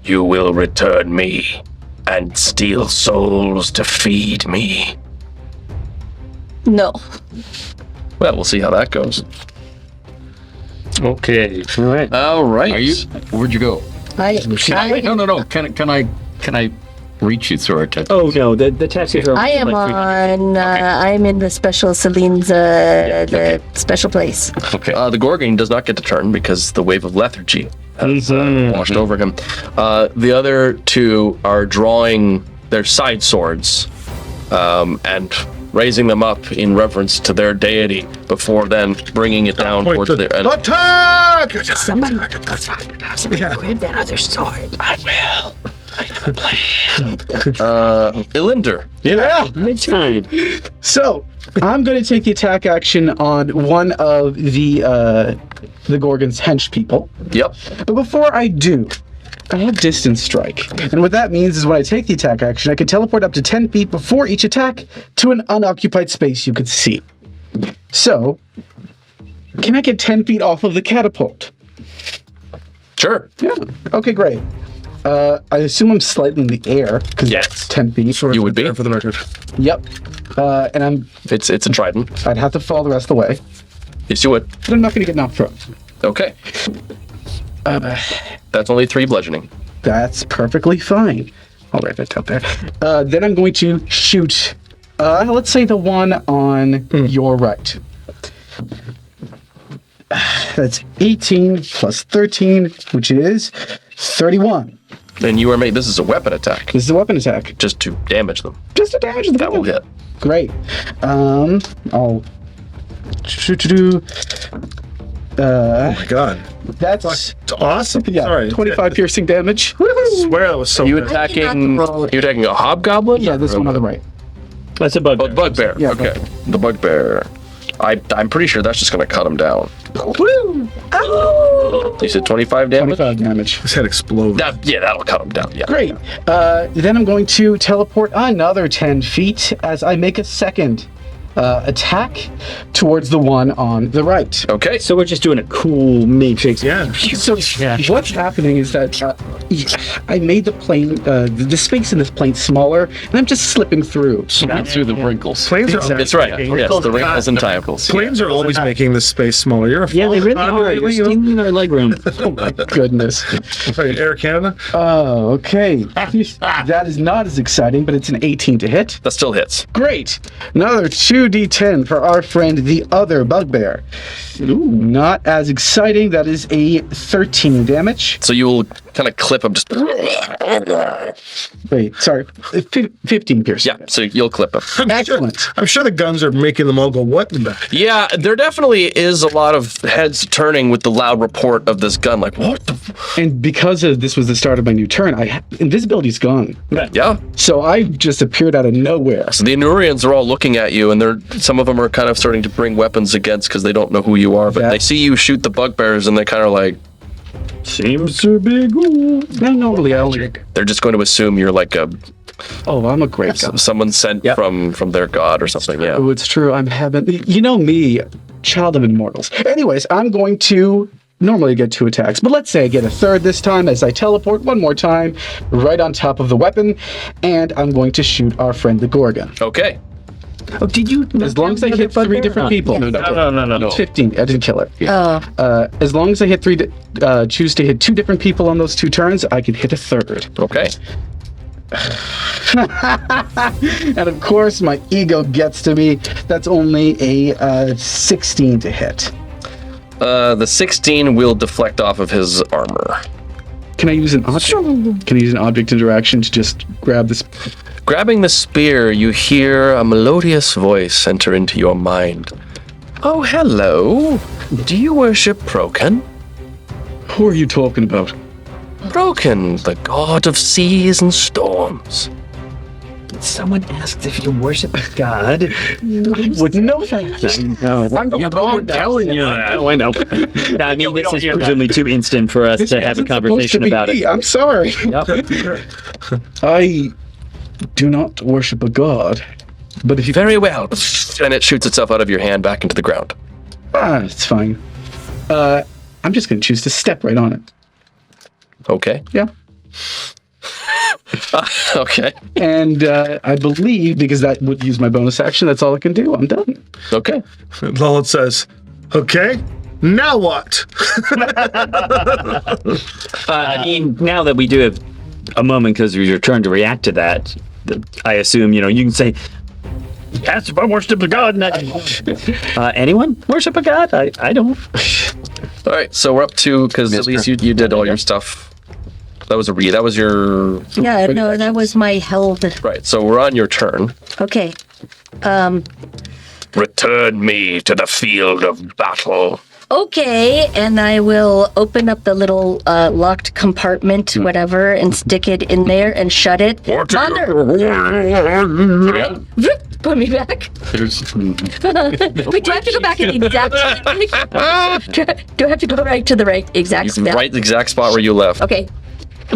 You will return me and steal souls to feed me. No. Well, we'll see how that goes. Okay. All right. All right. Are you? Where'd you go? I No. Can I reach you through our touch? Oh no, the tattoos are. am like on. I'm in the special Celine's the special place. Okay. The Gorgon does not get to turn because the wave of lethargy has washed over him. The other two are drawing their side swords and raising them up in reverence to their deity before then bringing it down Point towards the their... attack! Somebody Yeah. grab that other sword. Ilinder. Yeah. mid-time. So I'm going to take the attack action on one of the Gorgon's hench people. Yep. But before I do, I have distance strike. And what that means is when I take the attack action, I can teleport up to 10 feet before each attack to an unoccupied space you could see. So, can I get 10 feet off of the catapult? Sure. Yeah. Okay, great. I assume I'm slightly in the air because Yes. it's 10 feet. You would be. For the record. Yep. And It's a trident. I'd have to fall the rest of the way. Yes, you would. But I'm not going to get knocked prone. Okay. That's only 3 bludgeoning. That's perfectly fine. I'll write that down there. Then I'm going to shoot, let's say the one on your right. That's 18 plus 13, which is 31. And you are made. This is a weapon attack. This is a weapon attack. Just to damage them. Just to damage the That will weapon. hit. Great. I'll Oh my god. that's It's awesome. yeah, Sorry. 25 piercing damage. I swear that was so You good. attacking? not roll. You attacking a hobgoblin? Yeah, this one on the right. That's a bug. Oh, bugbear. Yeah, Okay. The bugbear. I'm pretty sure that's just gonna cut him down. You said 25 damage. 25 damage. His head exploded. That'll cut him down. Yeah. Great. Then I'm going to teleport another 10 feet as I make a second attack towards the one on the right. Okay. So we're just doing a cool matrix. Yeah. So what's happening is that I made the plane, the space in this plane smaller, and I'm just slipping through. Through the wrinkles. Planes are That's right. Yes, the wrinkles and time. planes are always making this space smaller. You're a Yeah, they really are. You're stealing our legroom. Oh my goodness. Air Canada. Oh, okay. That is not as exciting, but it's an 18 to hit. That still hits. Great. Another 2d10 for our friend, the other bugbear. Not as exciting. That is a 13 damage. So you'll kind of clip him. Just Wait, sorry. 15 piercing. yeah. So you'll clip him. Excellent. I'm sure the guns are making them all go, what in the... Yeah, there definitely is a lot of heads turning with the loud report of this gun. Like, what the? And because this was the start of my new turn, invisibility's gone. Yeah. So I just appeared out of nowhere. So the Anurians are all looking at you, and some of them are kind of starting to bring weapons against because they don't know who you are. But Yeah. they see you shoot the bugbears, and they kind of like Seems to be good. No, normally I only. they're just going to assume you're like Oh, I'm a great guy. someone sent from their god or something. Yeah. Oh, it's true. I'm heaven. You know me, child of immortals. Anyways, I'm going to normally get 2 attacks, but let's say I get a third this time as I teleport one more time right on top of the weapon, and I'm going to shoot our friend the Gorgon. Okay. Oh, did you? As long as I hit 3 different people. No. It's 15. I didn't kill her. Oh, As long as I hit choose to hit 2 different people on those 2 turns, I can hit a third. Okay. And of course, my ego gets to me. That's only a 16 to hit. The 16 will deflect off of his armor. Can I use an object? Can I use an object interaction to just grab this? Grabbing the spear, you hear a melodious voice enter into your mind. Oh, hello. Do you worship Broken? Who are you talking about? Broken, the god of seas and storms. Someone asked if you worship a god. I wouldn't know that. I'm telling you. I know. I mean, this is presumably too instant for us to have a isn't conversation supposed to be about me. it. I'm sorry. Yep. I do not worship a god, but if you... Very well. And it shoots itself out of your hand back into the ground. it's fine. I'm just going to choose to step right on it. Okay. Yeah. Okay. And I believe, because that would use my bonus action, that's all I can do. I'm done. Okay. Lilith says, okay, now what? I mean, now that we do have a moment because it was your turn to react to that, I assume, you can say, yes, if I worship a god. Anyone worship a god? I don't. All right. So we're up to, because at least you did all your stuff. That was that was your, yeah, no, that was my held. right. So we're on your turn. Okay. Return me to the field of battle. Okay, and I will open up the little locked compartment, whatever, and stick it in there and shut it. Mother! Put me back. Wait, do I have to go back in the exact... do I have to go right to the right exact spot? Right, the exact spot where you left. Okay.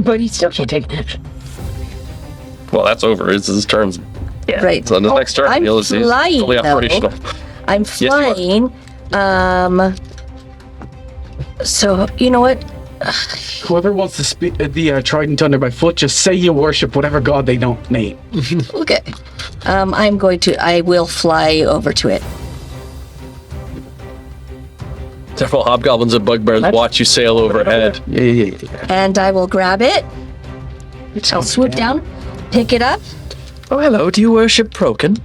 But he still can't take action. Well, that's over. It's his turn. Right. So on the next turn, I'm he's flying, fully though. operational. I'm you are. flying. So, you know what? Whoever wants to speak the trident under my foot, just say you worship whatever god they don't name. Okay. I will fly over to it. Several hobgoblins and bugbears watch you sail overhead. Yeah. And I will grab it. I'll swoop down, pick it up. Oh, hello. Do you worship Proken?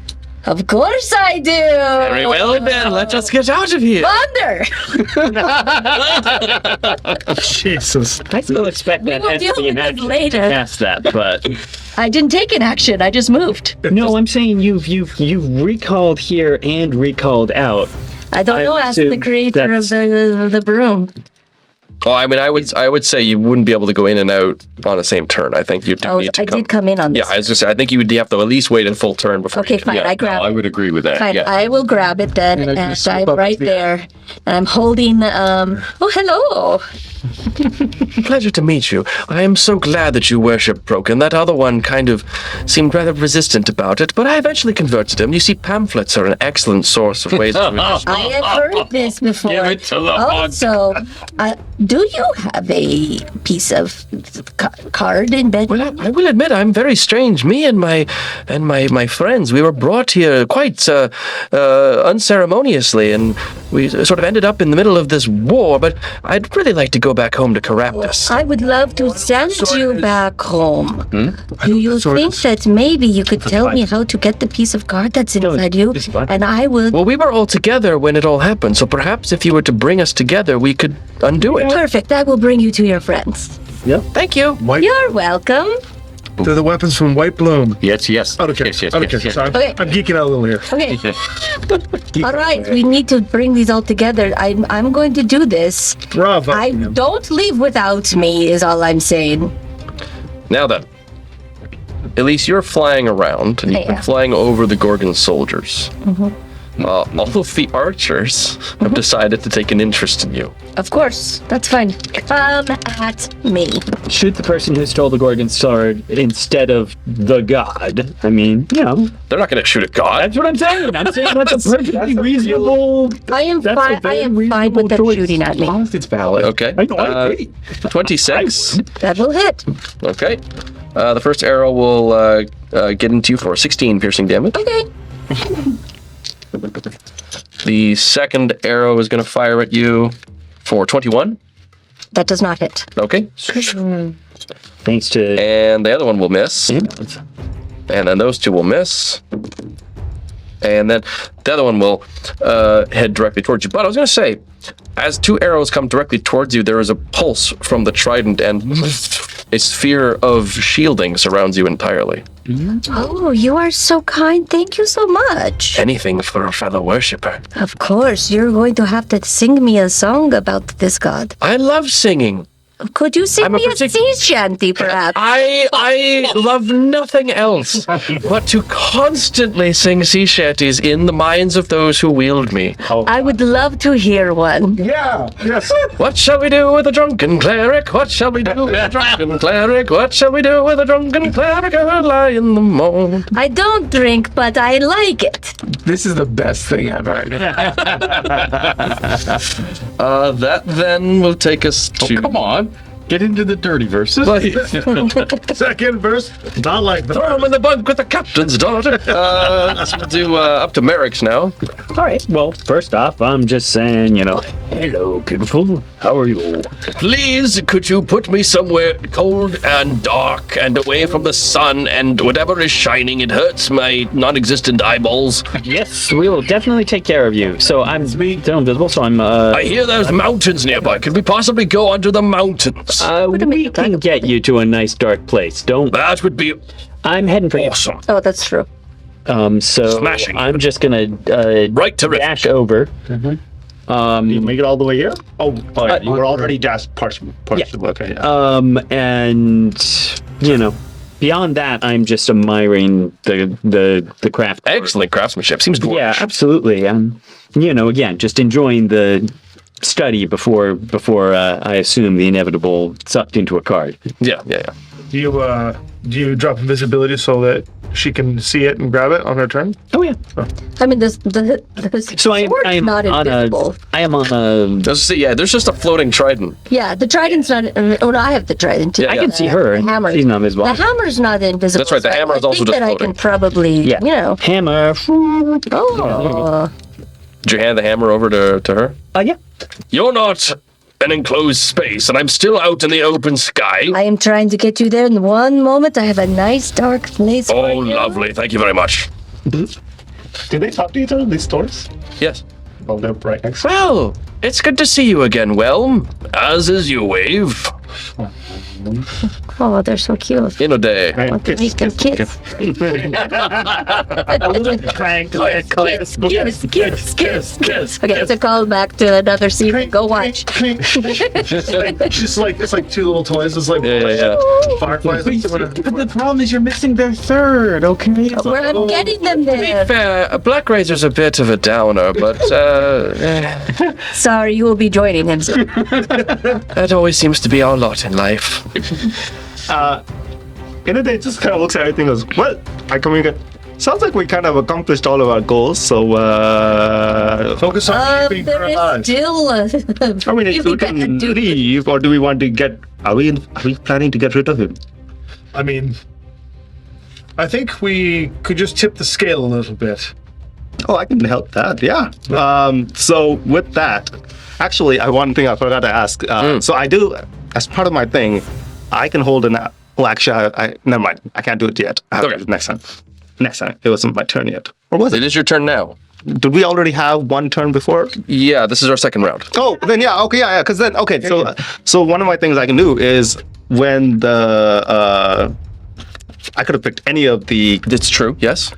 Of course I do. Very well, then. Let us get out of here. Thunder. Jesus. I still expect that will has deal to be an with this action later. to cast that, but I didn't take an action. I just moved. no, I'm saying you've recalled here and recalled out. I don't know. Ask the assume creator of the broom. Oh, I mean, I would say you wouldn't be able to go in and out on the same turn. I think you'd Oh, need to I did come in on Yeah, this. I was just. I think you would have to at least wait a full turn before. Okay, you fine. I grab I it. would agree with that. Fine. Yeah. I will grab it then, And I and just slip I'm up right the- there, and I'm holding. Oh, hello. Pleasure to meet you. I am so glad that you worship Proken. That other one kind of seemed rather resistant about it, but I eventually converted him. You see, pamphlets are an excellent source of ways to I have heard this before. Give it to the hog. Also, do you have a piece of card in bed? Well, I will admit I'm very strange. Me and my friends, we were brought here quite unceremoniously, and we sort of ended up in the middle of this war. But I'd really like to go back home to Caraptus. I would love to send you back home. Do you Sorry. think that maybe you could tell me how to get the piece of card that's inside you? this is fine. And I will. Well, we were all together when it all happened, so perhaps if you were to bring us together, we could undo it. Perfect. I will bring you to your friends. Thank you. White. You're welcome. They're the weapons from White Bloom. Yes. I don't care. Yes. I don't care. Yes. So I'm geeking out a little here. Okay. All right. We need to bring these all together. I'm going to do this. Bravo. Don't leave without me, is all I'm saying. Now then, Elise, you're flying around, and you've been Yeah. flying over the Gorgon soldiers. All of the archers have decided to take an interest in you. Of course. That's fine. Come at me. Shoot the person who stole the Gorgon sword instead of the god. I mean, you know, They're not going to shoot at God. that's what I'm saying. I'm saying that's a perfectly reasonable. I am That's a fine. I very am fine reasonable with them choice. shooting at As me. long as it's valid. Okay. I know, I agree. 26. That will hit. Okay. The first arrow will get into you for 16 piercing damage. Okay. The second arrow is going to fire at you for 21. That does not hit. Okay. Thanks to. And the other one will miss. And then those two will miss. And then the other one will head directly towards you. But I was going to say, as two arrows come directly towards you, there is a pulse from the trident, and a sphere of shielding surrounds you entirely. Oh, you are so kind. Thank you so much. Anything for a fellow worshipper. Of course, you're going to have to sing me a song about this god. I love singing. Could you sing I'm a me a partic- sea shanty, perhaps? I love nothing else but to constantly sing sea shanties in the minds of those who wield me. I would love to hear one. Yeah. Yes. What shall we do with a drunken cleric? What shall we do with a drunken cleric? What shall we do with a drunken cleric who lie in the mold? I don't drink, but I like it. This is the best thing I've heard. That then will take us to... Come on. Get into the dirty verses. Second verse. Not like Throw that. him in the bunk with the captain's daughter. Let's do up to Merrick's now. All right. Well, first off, I'm just saying, you know, hello, beautiful. How are you? Please, could you put me somewhere cold and dark and away from the sun and whatever is shining? It hurts my non-existent eyeballs. Yes, we will definitely take care of you. So I'm still invisible, so I'm. I hear there's mountains nearby. Could we possibly go under the mountains? We can get you to a nice dark place. Don't. That would be I'm heading for you. awesome. Oh, that's true. So Smashing. I'm just gonna Right, terrific. dash over. You make it all the way here? Oh, you were already dashed partially. Okay, yeah. And you know, beyond that, I'm just admiring the craft. Excellent craftsmanship. Seems dwarvish. Yeah, absolutely. You know, again, just enjoying the study before I assume the inevitable sucked into a card. Yeah. Do you drop invisibility so that she can see it and grab it on her turn? Oh yeah. I mean, the So I sword's am not on invisible. Let's see. Yeah, there's just a floating trident. Yeah, the trident's not. Oh no, I have the trident too. Yeah, I can see her. The hammer. She's not visible. The hammer's not invisible. That's right, the so hammer is I also think just that I floating. can probably, Yeah. you know. Hammer. Oh. Did you hand the hammer over to her? Yeah. You're not an enclosed space, and I'm still out in the open sky. I am trying to get you there in one moment. I have a nice dark place for Oh, you. lovely. Thank you very much. Do they talk to each other, these stores? Yes. Well, they're right next. Well, it's good to see you again, Whelm. As is you, Wave. Oh, they're so cute. In a day. Want to make them kiss. A little clank. Kiss. Okay, it's a call back to another scene. Go watch. Just like it's like two little toys. It's like Yeah. fireflies. But the problem is you're missing their third, okay? Where I'm getting them there. Fair, Black Razor's a bit of a downer, but Sorry, you will be joining him soon. that always seems to be our lot in life. Inade just kind of looks at everything and goes, well, I communicate. Sounds like we kind of accomplished all of our goals, so Focus on keeping her There is alive. still. I mean, we can leave, or do we want to get? Are we planning to get rid of him? I mean, I think we could just tip the scale a little bit. Oh, I can help that. Yeah. So with that, actually, one thing I forgot to ask. So I do, as part of my thing, I can hold an. Well, actually, I never mind. I can't do it yet. I have to do it next time. Next time. It wasn't my turn yet, or was it? It is your turn now. Did we already have one turn before? Yeah, this is our second round. Oh, then yeah, okay, yeah. Because then, okay, so one of my things I can do is when the I could have picked any of the It's true, yes.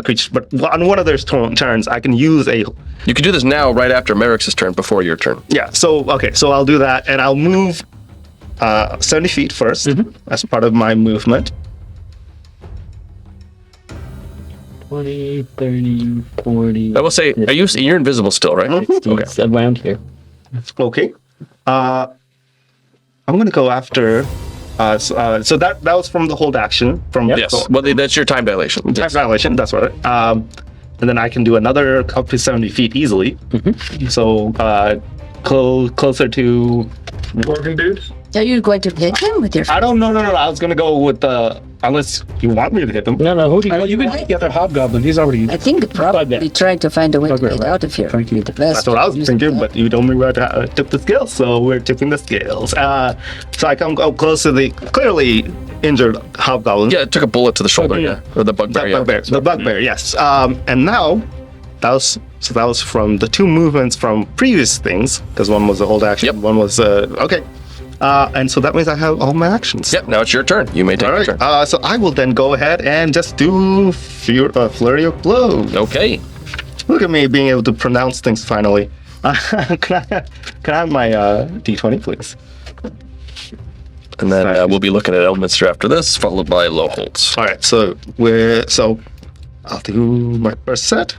creatures, but on one of their turns, I can use a. You can do this now, right after Merrick's turn, before your turn. Yeah. So okay, so I'll do that, and I'll move 70 feet 1st as part of my movement. 20, 30, 40. I will say, you're invisible still, right? Okay. Around here. Okay. I'm gonna go after. So that was from the hold action from Yes. Well, that's your time dilation. time violation. That's right. And then I can do another up to 70 feet easily. So closer to. Gorgon dude. Are you going to hit him with your? I don't know. No. I was gonna go with unless you want me to hit him. No, who do you Well, you can hit the other hobgoblin. He's already. I think probably trying to find a way to get out of here. Thank you. The best. That's what I was thinking, but you told me we had to tip the scales, so we're tipping the scales. So I come up close to the clearly injured hobgoblin. Yeah, it took a bullet to the shoulder, yeah. Or the bugbear, The yeah. bugbear. The bugbear, yes. And now, that was from the two movements from previous things, because one was a hold action, Yep. one was okay. And so that means I have all my actions. Yep, now it's your turn. You may take All your right. turn. So I will then go ahead and just do flurry of blows. Okay. Look at me being able to pronounce things finally. Can I have my D20, please? And then we'll be looking at Elminster after this, followed by Lowholtz. All right. So I'll do my first set.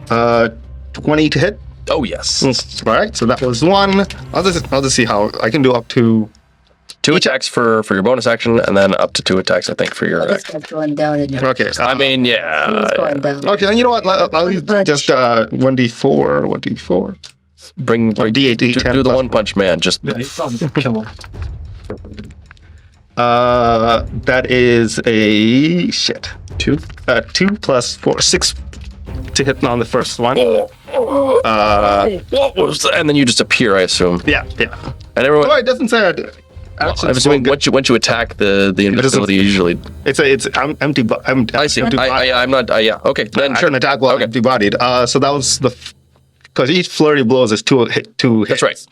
20 to hit. Oh, yes. All right. So that was one. I'll just see how I can do up to. 2 attacks for your bonus action, and then up to 2 attacks, I think, for your This action. guy's going down in your. Okay. I mean, yeah. He's going down. Okay. And you know what? I'll use just 1d4. 1d4. Bring D8, D10 do the plus One Punch Man. Just Yeah, he's probably kill him. That is a 2. 2 plus 4, 6 to hit on the first one. What was that? And then you just appear, I assume. Yeah. And everyone. Oh, it doesn't say it. I'm assuming once you attack the invisibility, usually. I'm empty. I see. I'm not. Yeah. Okay. Then I sure. can attack while Okay. empty-bodied. So that was because each flurry blows is two hits. That's right.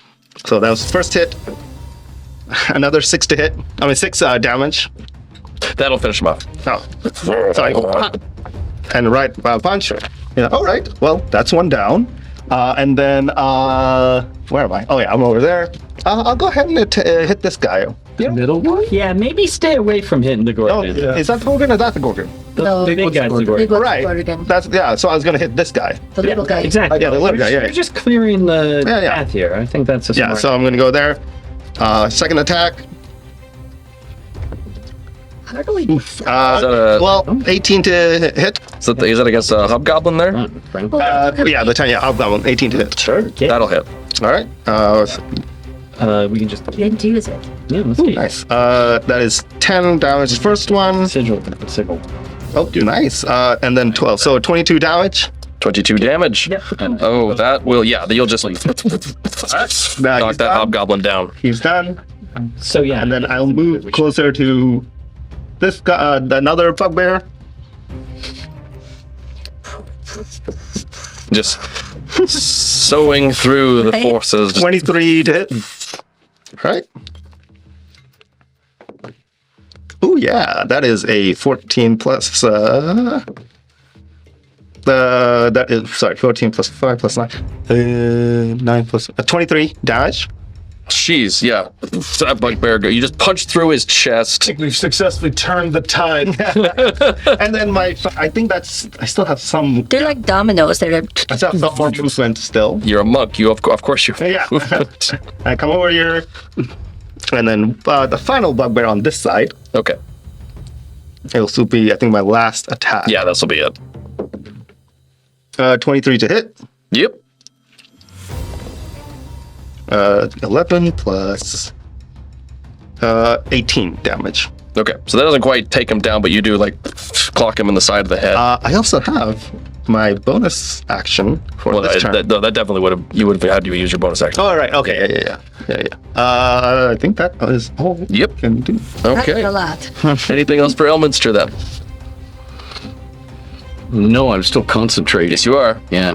So that was first hit. Another 6 to hit. 6 damage. That'll finish him off. Oh. So I go pop, and right punch. Yeah. All right. Well, that's one down. And then where am I? Oh yeah, I'm over there. I'll go ahead and hit this guy. Yeah. Middle one? Yeah, maybe stay away from hitting the Oh, Gorgon. is that the Gorgon or that's the Gorgon? No, The big guy's the Gorgon. big one's Right. Gorgon. That's So I was gonna hit this guy. The little guy. Exactly. Yeah, the little guy. Yeah. You're just clearing the Yeah. path here. I think that's a Yeah. smart. So I'm gonna go there. Second attack. How do we? that a- Well, 18 to hit. So is that against a Hobgoblin there? Yeah, the 10. Yeah, Hobgoblin. 18 to hit. Sure. Okay. That'll hit. All right. We can just. Didn't use it. Yeah, let's get Nice. That is 10 damage. First one. sigil. Oh, nice. And then 12. So 22 damage. 22 damage. Yep. Oh, that will, yeah, you'll just knock that hobgoblin down. He's done. So yeah, And then I'll move closer to this guy, another bugbear. Just sewing through the Right. forces. 23 to hit. Right. Oh yeah, that is a 14 plus. That is 14 plus 5 plus 9. 9 plus 23 damage. Jeez, yeah. That bugbear, you just punch through his chest. I think we've successfully turned the tide. And then I think I still have some. They're like dominoes. They're I still have some more movement still. You're a monk. You of course you. Yeah. I come over here, and then the final bugbear on this side. Okay. It'll still be, I think, my last attack. Yeah, this'll be it. 23 to hit. Yep. 11 plus 18 damage. Okay, so that doesn't quite take him down, but you do like clock him in the side of the head. I also have my bonus action for well, this turn. that definitely would have. You would have had to use your bonus action. All right. Okay. Yeah. I think that is all. Yep. I can do. Okay. a lot. Anything else for Elminster then? No, I'm still concentrating. Yes, you are. Yeah.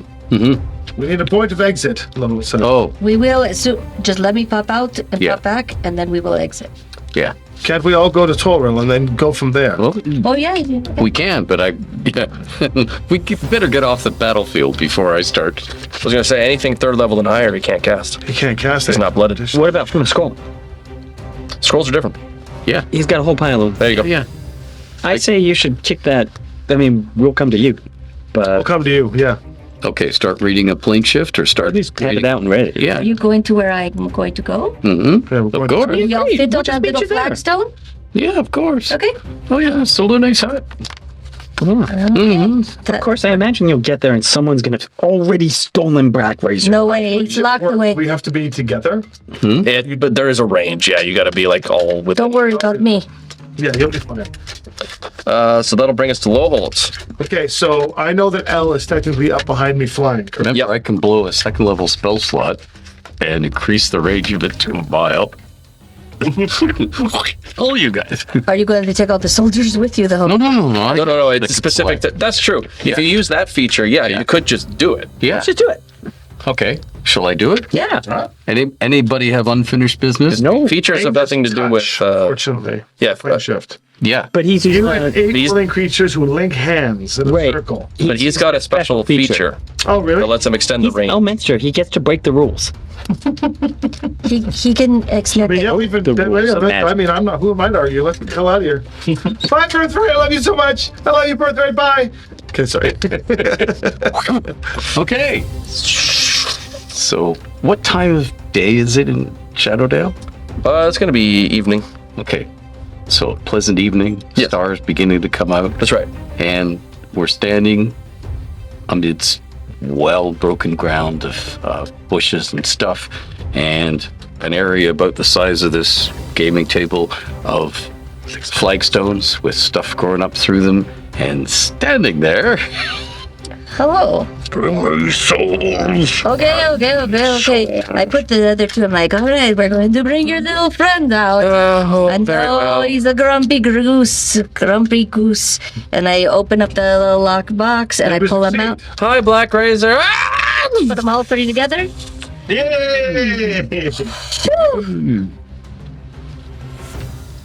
We need a point of exit. Level 7. Oh, We will. So just let me pop out and Yeah. pop back, and then we will exit. yeah. Can't we all go to Toril and then go from there? Well, Oh yeah. we can, but better get off the battlefield before I start. I was gonna say anything third level and higher, he can't cast. You can't cast He's it. not blooded. what about from the scroll? Scrolls are different. Yeah. He's got a whole pile of them. There you go. Yeah. I say you should kick that. I mean, we'll come to you, We'll but come to you. Yeah. Okay, start reading a plane shift or start at least have it reading. out and ready. Yeah. Are you going to where I'm going to go? Mm-hmm. Yeah, we're going Go to ahead. Y'all Great, fit we'll on just that meet little you there. flagstone? Yeah, of course. Okay. Oh yeah, it's still a nice hut. Of course, I imagine you'll get there and someone's gonna have already stolen Black Razor. No way. It's locked away. We have to be together. But there is a range. Yeah, you got to be like all with. Don't worry about me. Yeah, you'll be fine. So that'll bring us to Lowholtz. Okay, so I know that L is technically up behind me flying. Correct? Remember, I can blow a second level spell slot and increase the range of it to a mile. All you guys. Are you going to take all the soldiers with you, though? No. No. It's specific. That's true. If Yeah. you use that feature, yeah, you could just do it. Yeah. Just do it. Okay. Shall I do it? Yeah. Anybody have unfinished business? No. Features have nothing to do with. Fortunately. Yeah, Flame shift. Yeah. But he's You using and a, 8 living creatures who link hands in a Wait. circle. but he's got a special feature Oh, really? that lets him extend the he's range. Elminster. He gets to break the rules. He can extend I mean, yeah, it. we've been. The rules of magic. I mean, I'm not. Who am I to argue? Let's get the hell out of here. Bye, Birthright. I love you so much. I love you, Birthright. Bye. Okay, sorry. Okay. So, what time of day is it in Shadowdale? It's gonna be evening. Okay. So, pleasant evening. Yeah. Stars beginning to come out. That's right. And we're standing amidst well-broken ground of bushes and stuff, and an area about the size of this gaming table of flagstones with stuff growing up through them, and standing there. Hello. Okay. I put the other two. I'm like, all right, we're going to bring your little friend out. And he's a grumpy goose. And I open up the little lock box and I pull him out. Hi, Black Razor. Ah! Put them all three together. Yay!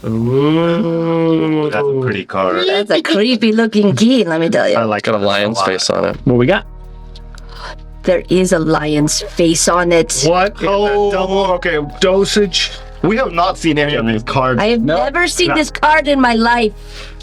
Ooh. That's a pretty card. That's a creepy looking key, let me tell I you. like Got a it lion's lot. face on it. What we got? There is a lion's face on it. What? Oh. Double. Okay, dosage. We have not seen any of these cards. I have never seen this card in my life.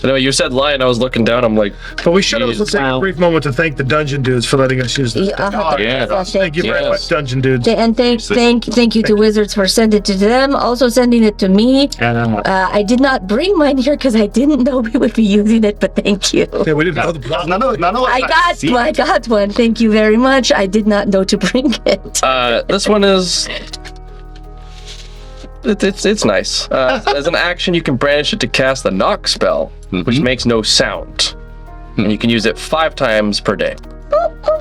Anyway, you said lion. I was looking down. I'm like, But we should also Jeez. take a Wow. brief moment to thank the dungeon dudes for letting us use this. Thank you very much, dungeon dudes. And thank you to Wizards for sending it to them, also sending it to me. I did not bring mine here because I didn't know we would be using it, but thank you. Yeah, we didn't know the plot. None of I got one. Thank you very much. I did not know to bring it. this one is. It's nice. As an action, you can brandish it to cast the knock spell, which makes no sound, and you can use it 5 times per day.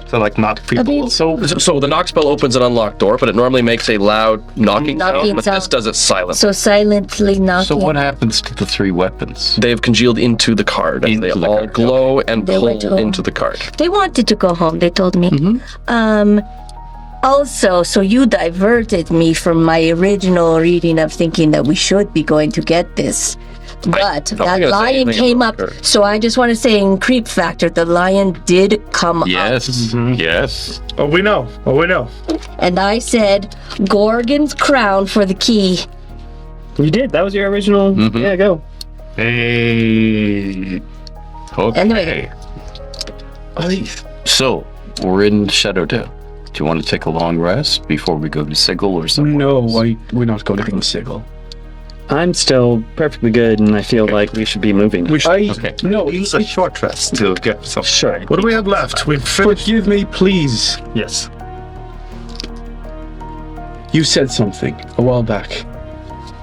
So like not people. mean- So the knock spell opens an unlocked door, but it normally makes a loud knocking sound, Knocking but sound. this does it silent. So silently knocking. So what happens to the 3 weapons? They've congealed into the card, and they Into the all card, glow and They went pull home. into the card. They wanted to go home, they told me. Also, so you diverted me from my original reading of thinking that we should be going to get this. But I'm not that gonna say lion anything came about up. her. So I just want to say in creep factor, the lion did come up. Yes. Yes. Oh, we know. And I said, Gorgon's crown for the key. You did. That was your original. Yeah, go. Hey. Okay. Anyway. So, we're in Shadowtown. Do you want to take a long rest before we go to Sigil or something? No, we're not going to go to Sigil. I'm still perfectly good, and I feel like we should be moving. Okay. No, Use a short rest to get some. Sure. What do we have left? We've finished. forgive me, please. Yes. You said something a while back.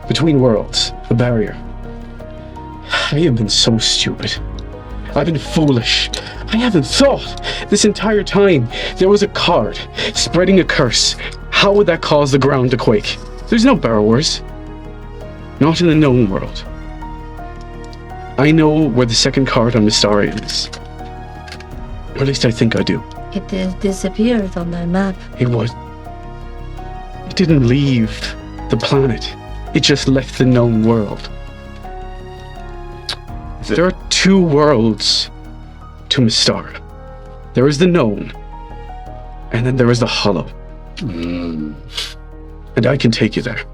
Between worlds, a barrier. I have been so stupid. I've been foolish. I haven't thought. This entire time, there was a card spreading a curse. How would that cause the ground to quake? There's no borrowers. Not in the known world. I know where the second card on Mystara is. Or at least I think I do. It disappeared on the map. It didn't leave the planet. It just left the known world. There are 2 worlds to Mystara. There is the known, and then there is the hollow. And I can take you there.